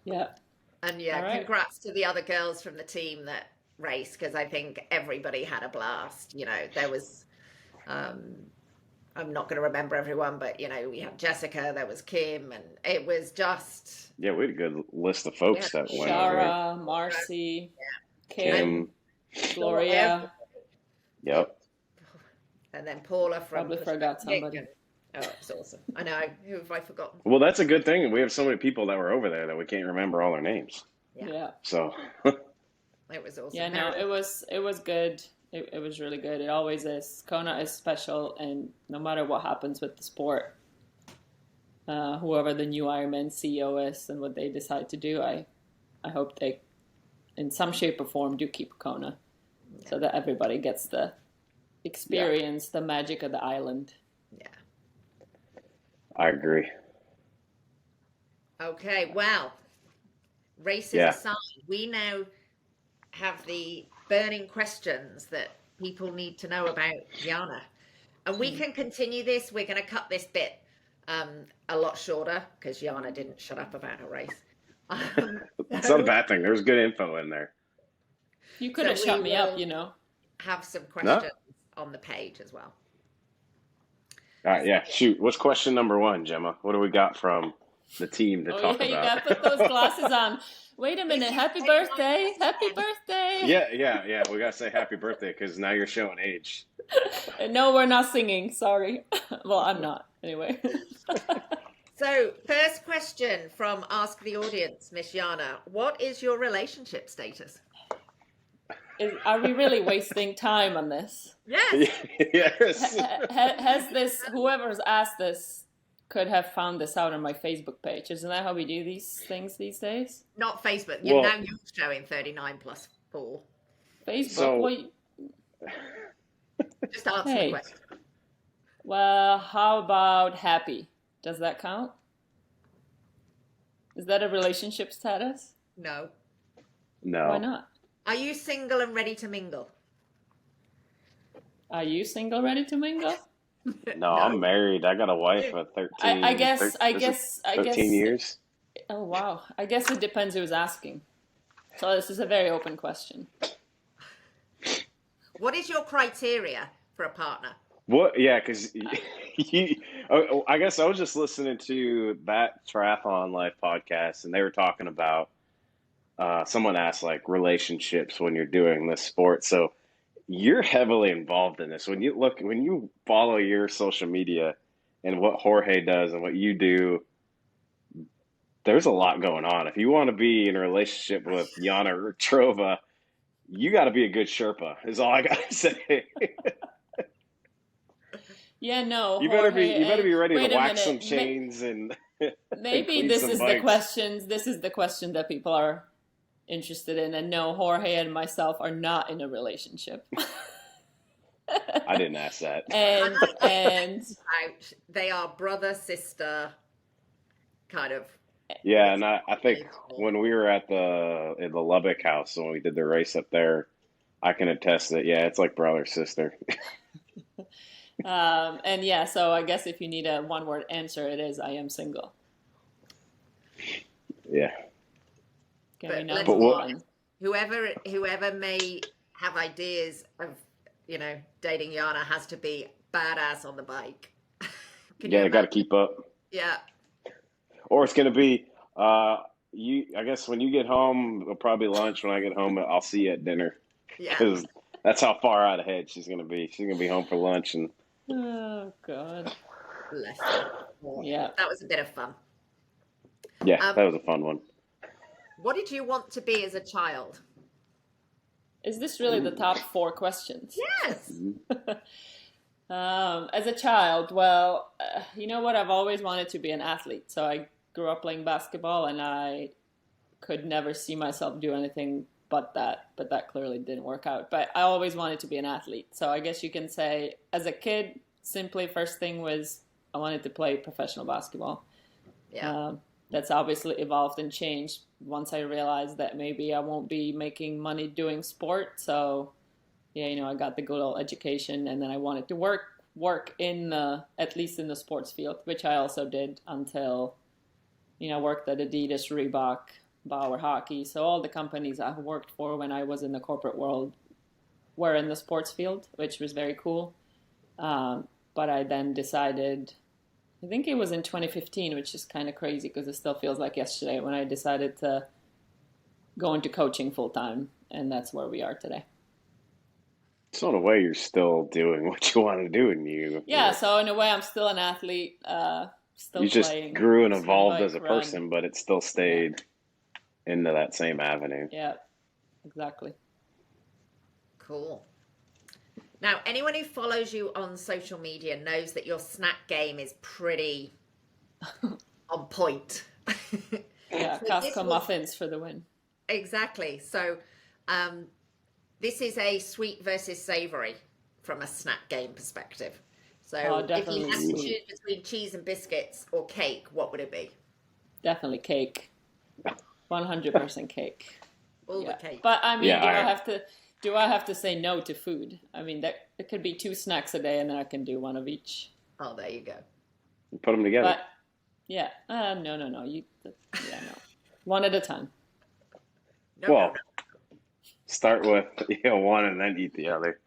Yeah. And right. Congrats to the other girls from the team that raced, because I think everybody had a blast. There was, I'm not going to remember everyone, but, we had Jessica, there was Kim, and it was just... Yeah, we had a good list of folks that went over. Shara, Marcy, Kim, Gloria. Yep. And then Paula from... Probably forgot somebody. Oh, it's awesome. I know. Who have I forgotten? Well, that's a good thing. We have so many people that were over there that we can't remember all their names. Yeah. So... It was awesome. Yeah, no, it was good. It was really good. It always is. Kona is special, and no matter what happens with the sport, whoever the new Ironman CEO is and what they decide to do, I hope they, in some shape or form, do keep Kona, so that everybody gets the experience, the magic of the island. Yeah. I agree. Okay, well, races aside, we now have the burning questions that people need to know about Jana. And we can continue this. We're going to cut this bit a lot shorter because Jana didn't shut up about her race. It's not a bad thing. There's good info in there. You could have shut me up, Have some questions on the page as well. All right, yeah, shoot. What's question number 1, Gemma? What do we got from the team to talk about? You got to put those glasses on. Wait a minute. Happy birthday. Happy birthday. Yeah. We got to say happy birthday because now you're showing age. No, we're not singing. Sorry. Well, I'm not. Anyway. So, first question from Ask the Audience, Miss Jana. What is your relationship status? Are we really wasting time on this? Yes. Yes. Has this, whoever's asked this, could have found this out on my Facebook page. Isn't that how we do these things these days? Not Facebook. You're showing 39 plus 4. Facebook? So, just answer the question. Well, how about happy? Does that count? Is that a relationship status? No. Why not? Are you single and ready to mingle? Are you single, ready to mingle? No, I'm No. married. I got a wife of I 13, guess, I is it guess, I 13 guess. years. Oh wow. I guess it depends who's asking. So this is a very open question. What is your criteria for a partner? What? Yeah, because I guess I was just listening to that Triathlon Life podcast, and they were talking about someone asked like relationships when you're doing this sport. So you're heavily involved in this. When you follow your social media and what Jorge does and what you do, there's a lot going on. If you want to be in a relationship with Jana Richtrova, you got to be a good Sherpa. Is all I got to say. Yeah, no, You better Jorge. be ready to Wait a wax some minute. chains and and Maybe clean this some is the bikes. questions. This is the question that people are interested in. And no, Jorge and myself are not in a relationship. I didn't ask that. And Out. They are brother, sister, kind of. Yeah, and I think when we were at in the Lubbock house when we did the race up there, I can attest that yeah, it's like brother sister. and yeah, so I guess if you need a one word answer, it is I am single. Yeah. Can we But now let's move be what- on? Whoever may have ideas of, dating Jana has to be badass on the bike. Can Yeah, you I got to imagine? keep up. Yeah. Or it's gonna be I guess when you get home, it'll probably lunch. When I get home, I'll see you at dinner Yeah. because that's how far out ahead she's gonna be. She's gonna be home for lunch, and Oh, God. Bless you. Yeah. That was a bit of fun. yeah, Um, that was a fun one. What did you want to be as a child? Is this really the top 4 questions? Yes. As a child, well, you know what? I've always wanted to be an athlete. So I grew up playing basketball, and I could never see myself do anything but that. But that clearly didn't work out. But I always wanted to be an athlete. So I guess you can say, as a kid, simply first thing was I wanted to play professional basketball. Yeah. That's obviously evolved and changed once I realized that maybe I won't be making money doing sport. So yeah, I got the good old education, and then I wanted to work in at least in the sports field, which I also did until, worked at Adidas, Reebok, Bauer Hockey. So all the companies I worked for when I was in the corporate world were in the sports field, which was very cool. But I then decided, I think it was in 2015, which is kind of crazy because it still feels like yesterday, when I decided to go into coaching full time, and that's where we are today. So in a way, you're still doing what you want to do, and Yeah, so in a way, I'm still an athlete, still you just playing. grew and swim, evolved bike, as a run. person, but it still stayed into that same avenue. Yeah, exactly. Cool. Now, anyone who follows you on social media knows that your snack game is pretty on point. Yeah, So this Costco was- muffins for the win. Exactly. So, this is a sweet versus savory from a snack game perspective. So, Oh, if definitely you had to sweet. choose between cheese and biscuits or cake, what would it be? Definitely cake. 100% cake. All Yeah. the cake. But I mean, Yeah, do I have to say no to food? I mean, that it could be 2 snacks a day, and then I can do one of each. Oh, there you go. Put them together. But yeah, no. No. One at a time. No, Well, no, no. start with one and then eat the other.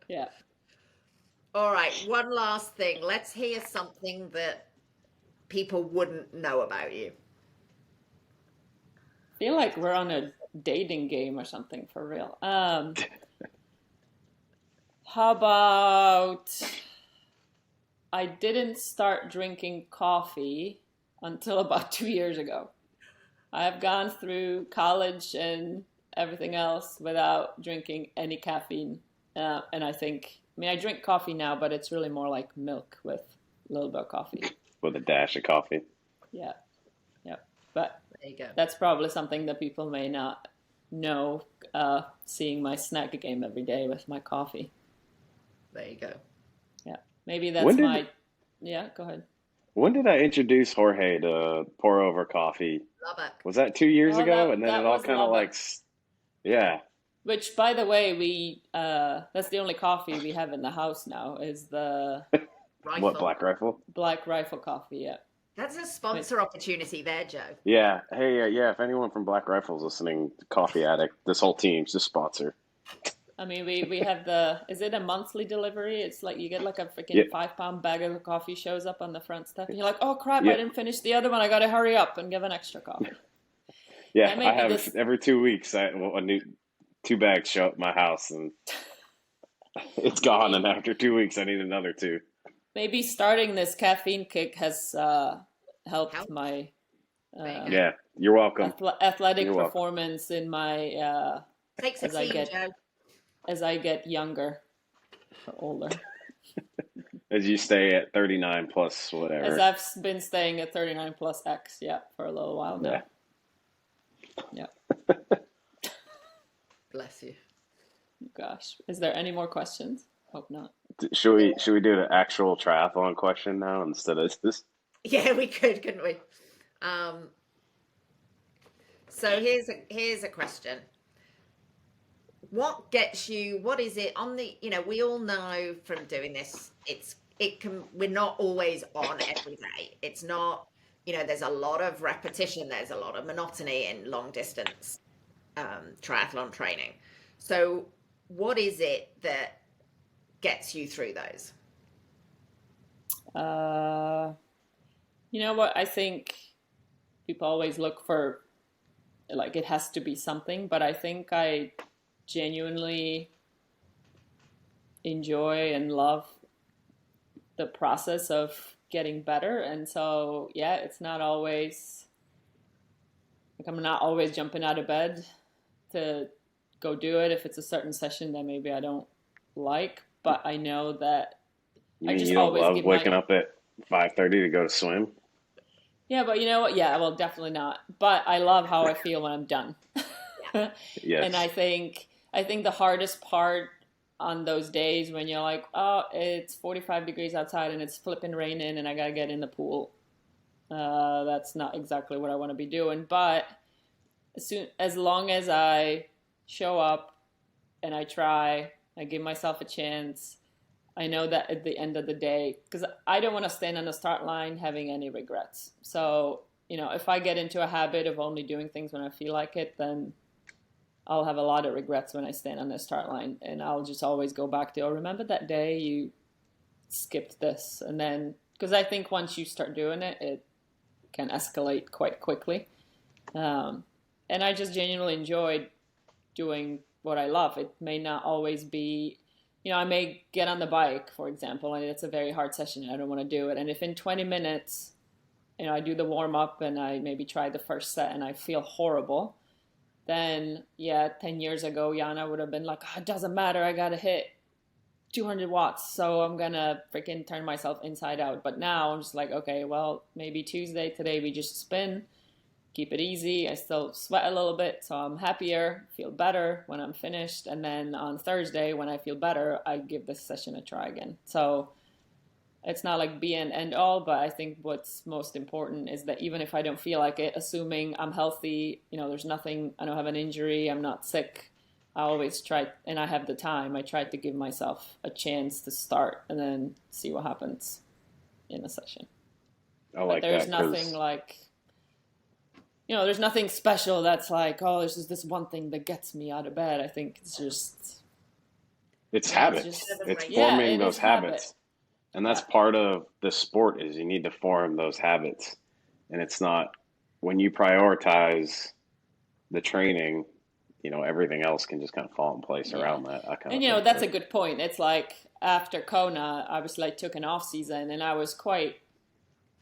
Yeah. All right. One last thing. Let's hear something that people wouldn't know about you. I feel like we're on a dating game or something for real. How about I didn't start drinking coffee until about 2 years ago. I have gone through college and everything else without drinking any caffeine. And I drink coffee now, but it's really more like milk with a little bit of coffee. With a dash of coffee. Yeah. But There you go. that's probably something that people may not know, seeing my snack game every day with my coffee. There you go. Yeah. Maybe that's When did- my... Yeah, go ahead. When did I introduce Jorge to pour over coffee? Lubbock. Was that 2 years Oh, ago? that- And then that it all was kind of Lubbock. yeah. Which, by the way, that's the only coffee we have in the house now, is the What, Rifle. Black Rifle? Black Rifle Coffee, yeah. That's a sponsor opportunity there, Joe. Yeah. Hey, yeah. If anyone from Black Rifle is listening, Coffee Addict, this whole team's just sponsor. I mean, we have is it a monthly delivery? It's like you get like a Yeah. freaking 5 pound bag of coffee shows up on the front step, and you're like, oh crap, Yeah. I didn't finish the other one. I got to hurry up and give an extra coffee. Yeah, That I have every 2 weeks. A new 2 bags show up at my house, and it's gone. And after 2 weeks, I need another 2. Maybe starting this caffeine kick has helped Help. my Yeah, you're welcome. athletic You're welcome. performance in my Takes a as I team, get- Joe. as I get younger or older. As you stay at 39 plus As whatever. I've been staying at 39 plus X, yeah, for a little while now. Yeah. Bless you. Gosh, is there any more questions? Hope not. Should we do the actual triathlon question now instead of this? Yeah, we could, couldn't we? So here's a question. What gets you, what is it on the, we all know from doing this, we're not always on every day. It's not, there's a lot of repetition, there's a lot of monotony in long distance triathlon training. So what is it that gets you through those? You know what? I think people always look for, like, it has to be something, but I think I genuinely enjoy and love the process of getting better. And so, yeah, it's not always, like, I'm not always jumping out of bed to go do it if it's a certain session that maybe I don't like, but I know that You I mean just you don't always love give waking up at 5:30 to go to swim? Yeah, but you know what? Yeah, well, definitely not. But I love how I feel when I'm done. Yes. And I think the hardest part on those days when you're like, oh, it's 45 degrees outside and it's flipping raining and I gotta get in the pool. That's not exactly what I want to be doing. But as long as I show up and I try, I give myself a chance, I know that at the end of the day, because I don't want to stand on the start line having any regrets. So, if I get into a habit of only doing things when I feel like it, then I'll have a lot of regrets when I stand on the start line. And I'll just always go back to, oh, remember that day you skipped this? And then, because I think once you start doing it, it can escalate quite quickly. And I just genuinely enjoyed doing what I love. It may not always be, I may get on the bike, for example, and it's a very hard session and I don't want to do it. And if in 20 minutes, I do the warm up and I maybe try the first set and I feel horrible, then 10 years ago, Jana would have been like, oh, it doesn't matter. I got to hit 200 watts. So I'm going to freaking turn myself inside out. But now I'm just like, okay, well, maybe Tuesday, today we just spin. Keep it easy. I still sweat a little bit, so I'm happier, feel better when I'm finished. And then on Thursday, when I feel better, I give this session a try again. So it's not like be and end all, but I think what's most important is that even if I don't feel like it, assuming I'm healthy, there's nothing, I don't have an injury, I'm not sick, I always try, and I have the time, I try to give myself a chance to start and then see what happens in a session. I like but there's that. nothing like, there's nothing special that's like, oh, there's just this one thing that gets me out of bed. I think it's just... It's habits. It's forming those habits. And that's part of the sport is you need to form those habits. And it's not, when you prioritize the training, everything else can just kind of fall in place around that. And, that's a good point. It's like after Kona, I was like took an off season and I was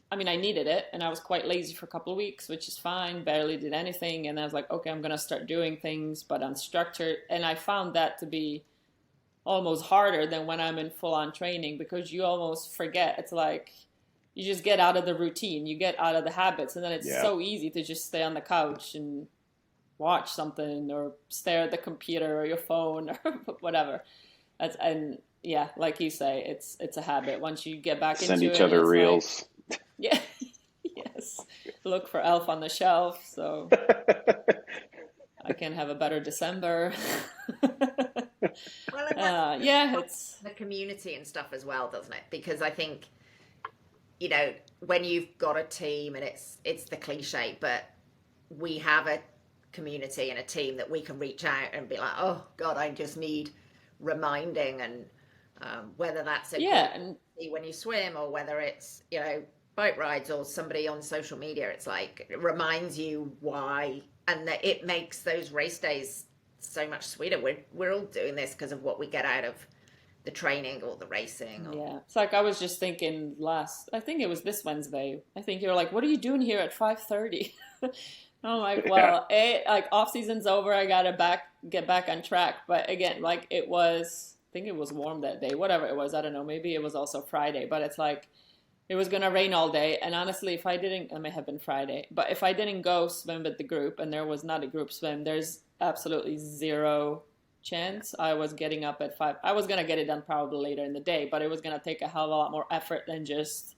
I needed it, and I was quite lazy for a couple of weeks, which is fine, barely did anything, and I was like, okay, I'm going to start doing things, but unstructured, and I found that to be almost harder than when I'm in full-on training, because you almost forget. It's like, you just get out of the routine, you get out of the habits, and then it's so easy to just stay on the couch and watch something, or stare at the computer, or your phone, or whatever. Like you say, it's a habit. Once you get back into it, send each other reels. Yeah. Yes. Look for Elf on the Shelf, so I can have a better December. Well, and Yeah, it's the community and stuff as well, doesn't it? Because I think, you know, when you've got a team, and it's the cliche, but we have a community and a team that we can reach out and be like, oh God, I just need reminding, and whether that's a yeah, group and when you swim, or whether it's, you know, bike rides, or somebody on social media, it's like it reminds you why, and that it makes those race days so much sweeter. We're all doing this because of what we get out of the training or the racing, or yeah. It's like I was just thinking I think it was this Wednesday. I think you're like, what are you doing here at 5:30? I'm like, Yeah. well, like off season's over. I gotta get back on track. But again, like I think it was warm that day. Whatever it was, I don't know. Maybe it was also Friday. But it's like it was gonna rain all day. And honestly, if I didn't, it may have been Friday. But if I didn't go swim with the group, and there was not a group swim, there's absolutely zero chance I was getting up at 5. I was gonna get it done probably later in the day, but it was gonna take a hell of a lot more effort than just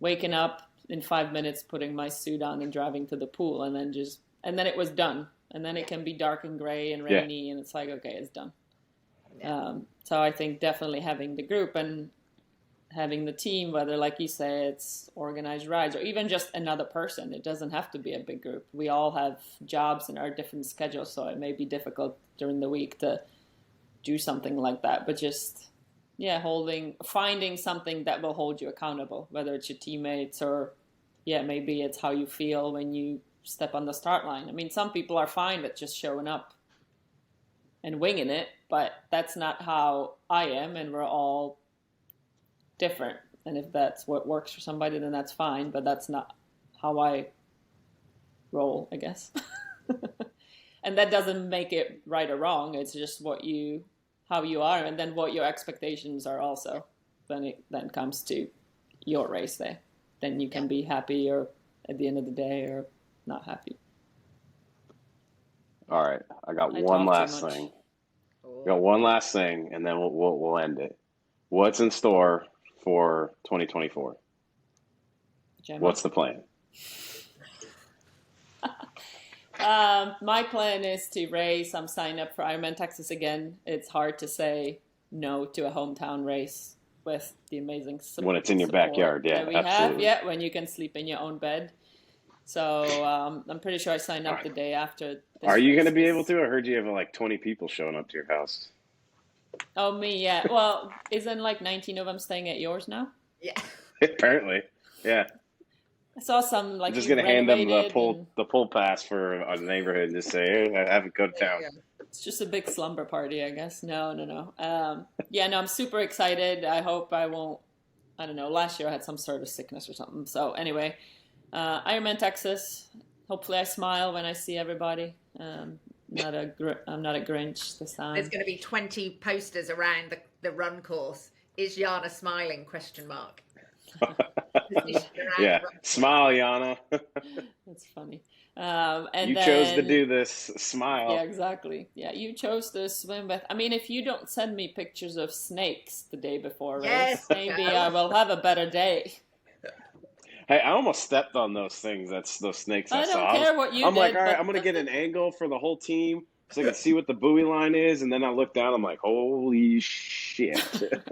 waking up in 5 minutes, putting my suit on and driving to the pool, and then it was done. And then it can be dark and gray and Yeah. rainy, and it's like, okay, it's done. yeah. So I think definitely having the group and having the team, whether like you say it's organized rides or even just another person, it doesn't have to be a big group. We all have jobs and our different schedules, so it may be difficult during the week to do something like that. But just finding something that will hold you accountable, whether it's your teammates or maybe it's how you feel when you step on the start line. I mean, some people are fine with just showing up and winging it, but that's not how I am, and we're all different. And if that's what works for somebody, then that's fine, but that's not how I roll, I guess. And that doesn't make it right or wrong. It's just how you are, and then what your expectations are also when it then comes to your race day. Then you can be happy or at the end of the day or not happy. All right, I got I one talk too last much. thing. Cool. Got one last thing, and then we'll end it. What's in store for 2024? Gemma? What's the plan? My plan is to race. I'm signed up for Ironman Texas again. It's hard to say no to a hometown race with the amazing When it's in your support backyard, yeah, that we absolutely. have. Yeah, when you can sleep in your own bed. So I'm pretty sure I signed up the day after this Are you race going to be able 'cause- to? I heard you have like 20 people showing up to your house. Oh, me, yeah. Well, isn't like 19 of them staying at yours now? Yeah. Apparently, yeah. I saw some like I'm just you going to hand them the renovated pull and the pull pass for a neighborhood and just say, hey, I haven't go to town. it's just a big slumber party, I guess. No. Yeah, no, I'm super excited. I hope I won't. I don't know. Last year I had some sort of sickness or something. So anyway, Ironman Texas. Hopefully I smile when I see everybody. I'm not a Grinch this time. There's going to be 20 posters around the run course. Is Jana smiling? Question mark. Yeah, smile, Jana. That's funny. And you then, chose to do this. Smile. Yeah, exactly. Yeah, you chose to swim with. I mean, if you don't send me pictures of snakes the day before race, maybe I will have a better day. Hey, I almost stepped on those things. That's those snakes I I saw. don't care what you I'm did. like, all right, but I'm gonna get an angle for the whole team so I can see what the buoy line is, and then I look down. I'm like, holy shit!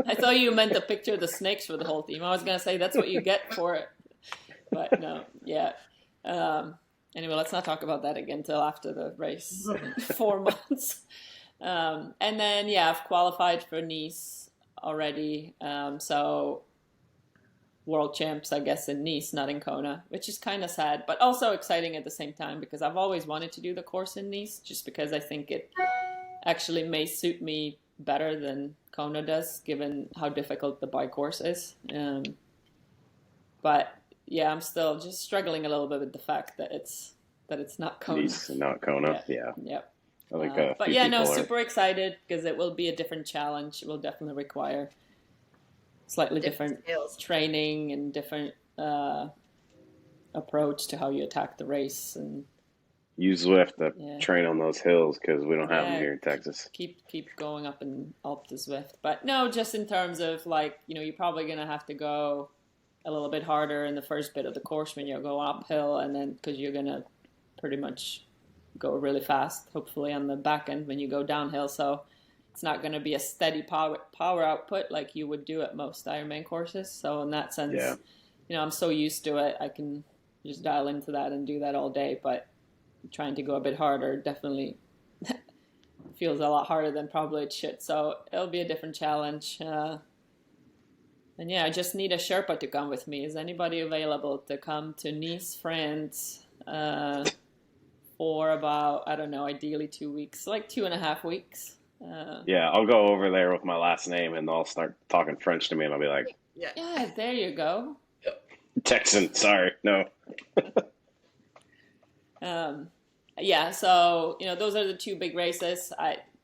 I thought you meant a picture of the snakes for the whole team. I was gonna say that's what you get for it, but no, yeah. Anyway, let's not talk about that again until after the race, 4 months. And then I've qualified for Nice already. So world champs, I guess, in Nice, not in Kona, which is kind of sad, but also exciting at the same time because I've always wanted to do the course in Nice just because I think it actually may suit me better than Kona does, given how difficult the bike course is. But yeah, I'm still just struggling a little bit with the fact that it's not Kona. Nice, not Kona. Yeah. Yep. I think But yeah, no, super excited because it will be a different challenge. It will definitely require slightly different skills. Training and different approach to how you attack the race and use Zwift to train on those hills because we don't have them here in Texas. Keep going up in Alp to Zwift. But no, just in terms of like, you're probably going to have to go a little bit harder in the first bit of the course when you're going uphill, and then because you're going to pretty much go really fast, hopefully on the back end when you go downhill. So it's not going to be a steady power output like you would do at most Ironman courses. So in that sense, Yeah. I'm so used to it, I can just dial into that and do that all day. But trying to go a bit harder definitely feels a lot harder than probably it should. So it'll be a different challenge. And yeah, I just need a Sherpa to come with me. Is anybody available to come to Nice, France, for about, I don't know, ideally 2 weeks, like 2.5 weeks? Yeah, I'll go over there with my last name and they'll start talking French to me and I'll be like, Yeah, there you go. Texan, sorry, no. Yeah, so those are the two big races.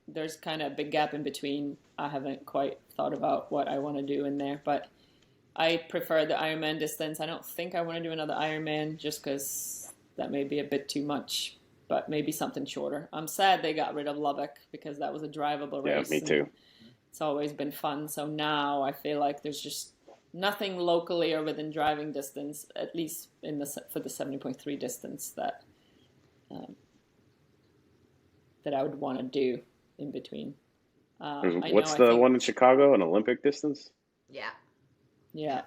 There's kind of a big gap in between. I haven't quite thought about what I want to do in there, but I prefer the Ironman distance. I don't think I want to do another Ironman just because that may be a bit too much, but maybe something shorter. I'm sad they got rid of Lubbock because that was a drivable race. Yeah, me too. It's always been fun. So now I feel like there's just nothing locally or within driving distance, at least for the 70.3 distance that I would want to do in between. What's the one in Chicago, an Olympic distance? Yeah. Yeah.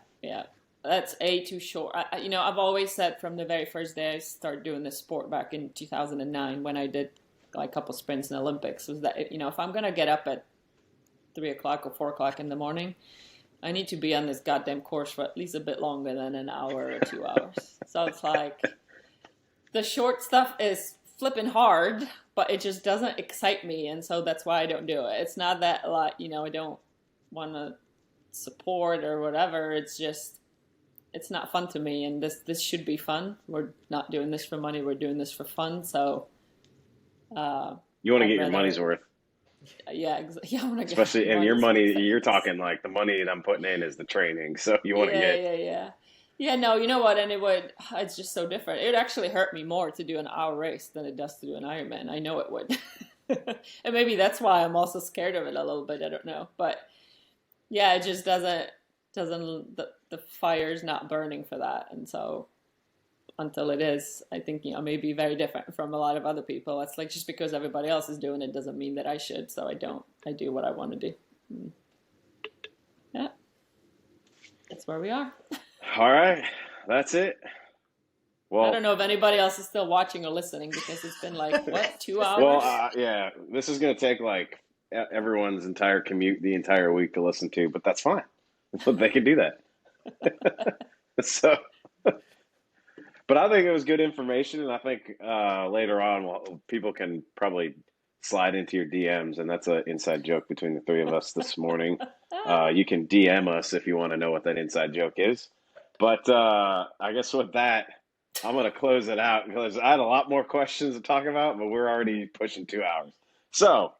That's too short. I've always said from the very first day I started doing this sport back in 2009 when I did like a couple sprints in the Olympics, was that, if I'm going to get up at 3 o'clock or 4 o'clock in the morning, I need to be on this goddamn course for at least a bit longer than an hour or 2 hours. So it's like the short stuff is flipping hard, but it just doesn't excite me. And so that's why I don't do it. It's not that I don't want to support or whatever. It's just, it's not fun to me. And this should be fun. We're not doing this for money. We're doing this for fun. So, you want to get your money's worth. Yeah, I want to get especially in your money. You're talking like the money that I'm putting in is the training, so you want to get. Yeah. No, you know what? And it's just so different. It would actually hurt me more to do an hour race than it does to do an Ironman. I know it would, and maybe that's why I'm also scared of it a little bit. I don't know, but yeah, it just doesn't. The fire's not burning for that, and so. Until it is, I think, may be very different from a lot of other people. It's like just because everybody else is doing it doesn't mean that I should. So I don't. I do what I want to do. Yeah. That's where we are. All right. That's it. Well, I don't know if anybody else is still watching or listening because it's been like, 2 hours? Well, yeah. This is going to take like everyone's entire commute the entire week to listen to, but that's fine. They can do that. So... But I think it was good information, and I think later on people can probably slide into your DMs, and that's an inside joke between the three of us this morning. You can DM us if you want to know what that inside joke is. But I guess with that, I'm going to close it out because I had a lot more questions to talk about, but we're already pushing 2 hours. So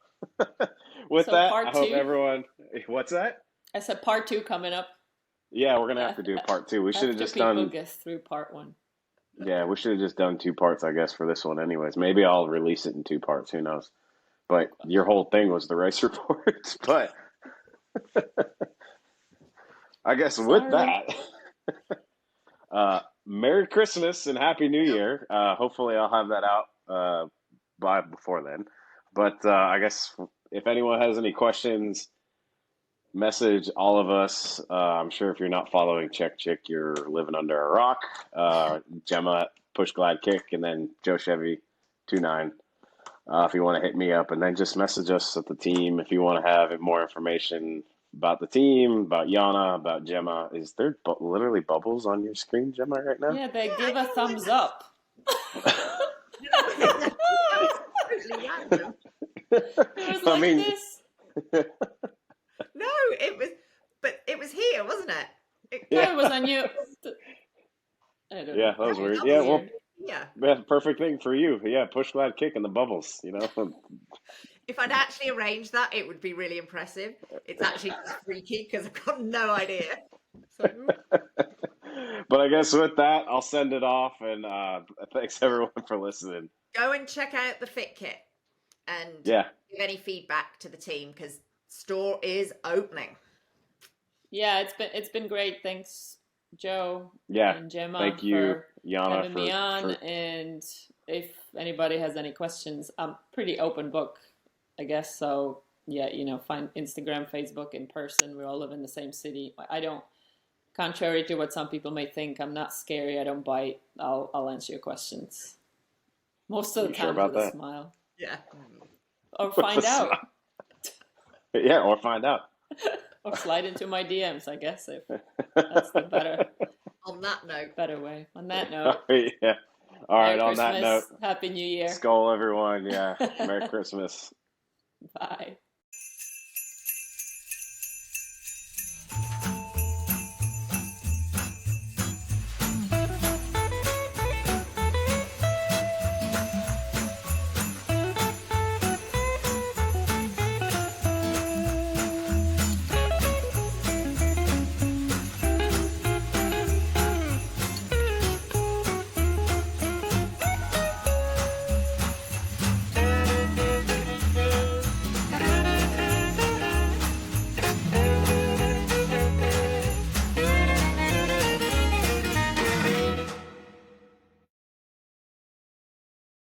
with that, I hope everyone – what's that? I said part 2 coming up. Yeah, we're going to have to do part 2. We should have just done – people get through part 1. Yeah, we should have just done 2 parts, I guess, for this one anyways. Maybe I'll release it in 2 parts. Who knows? But your whole thing was the race report. But I guess with that, Merry Christmas and Happy New Year. Hopefully I'll have that out by before then. But I guess if anyone has any questions, message all of us. I'm sure if you're not following Check Chick, you're living under a rock. Gemma Push Glide Kick, and then Joe Chevy 29. If you want to hit me up, and then just message us at the team if you want to have more information about the team, about Jana, about Gemma. Is there literally bubbles on your screen, Gemma, right now? Yeah, they give a thumbs up. It was random. It was like this. No, it was here, wasn't it? It was on you. I don't know. Yeah, that was weird. Yeah, well, yeah, perfect thing for you. Yeah, Push Glide Kick and the bubbles, If I'd actually arranged that, it would be really impressive. It's actually freaky because I've got no idea. So. But I guess with that, I'll send it off, and thanks everyone for listening. Go and check out the Fit Kit and give any feedback to the team because store is opening. Yeah, it's been great. Thanks, Joe. Yeah, and Gemma. Thank you, Jana, having me on. And if anybody has any questions, I'm pretty open book, I guess. So yet, find Instagram, Facebook in person. We all live in the same city. I don't, contrary to what some people may think, I'm not scary. I don't bite. I'll answer your questions most of the Sure time about with a that? smile. Yeah. Or find out. Yeah, or find out. Or slide into my DMs, I guess, if that's the On that note. better way. On that note, Yeah. All Merry right, on that note, Christmas, Happy New Year. skull everyone. Yeah. Merry Christmas. Bye.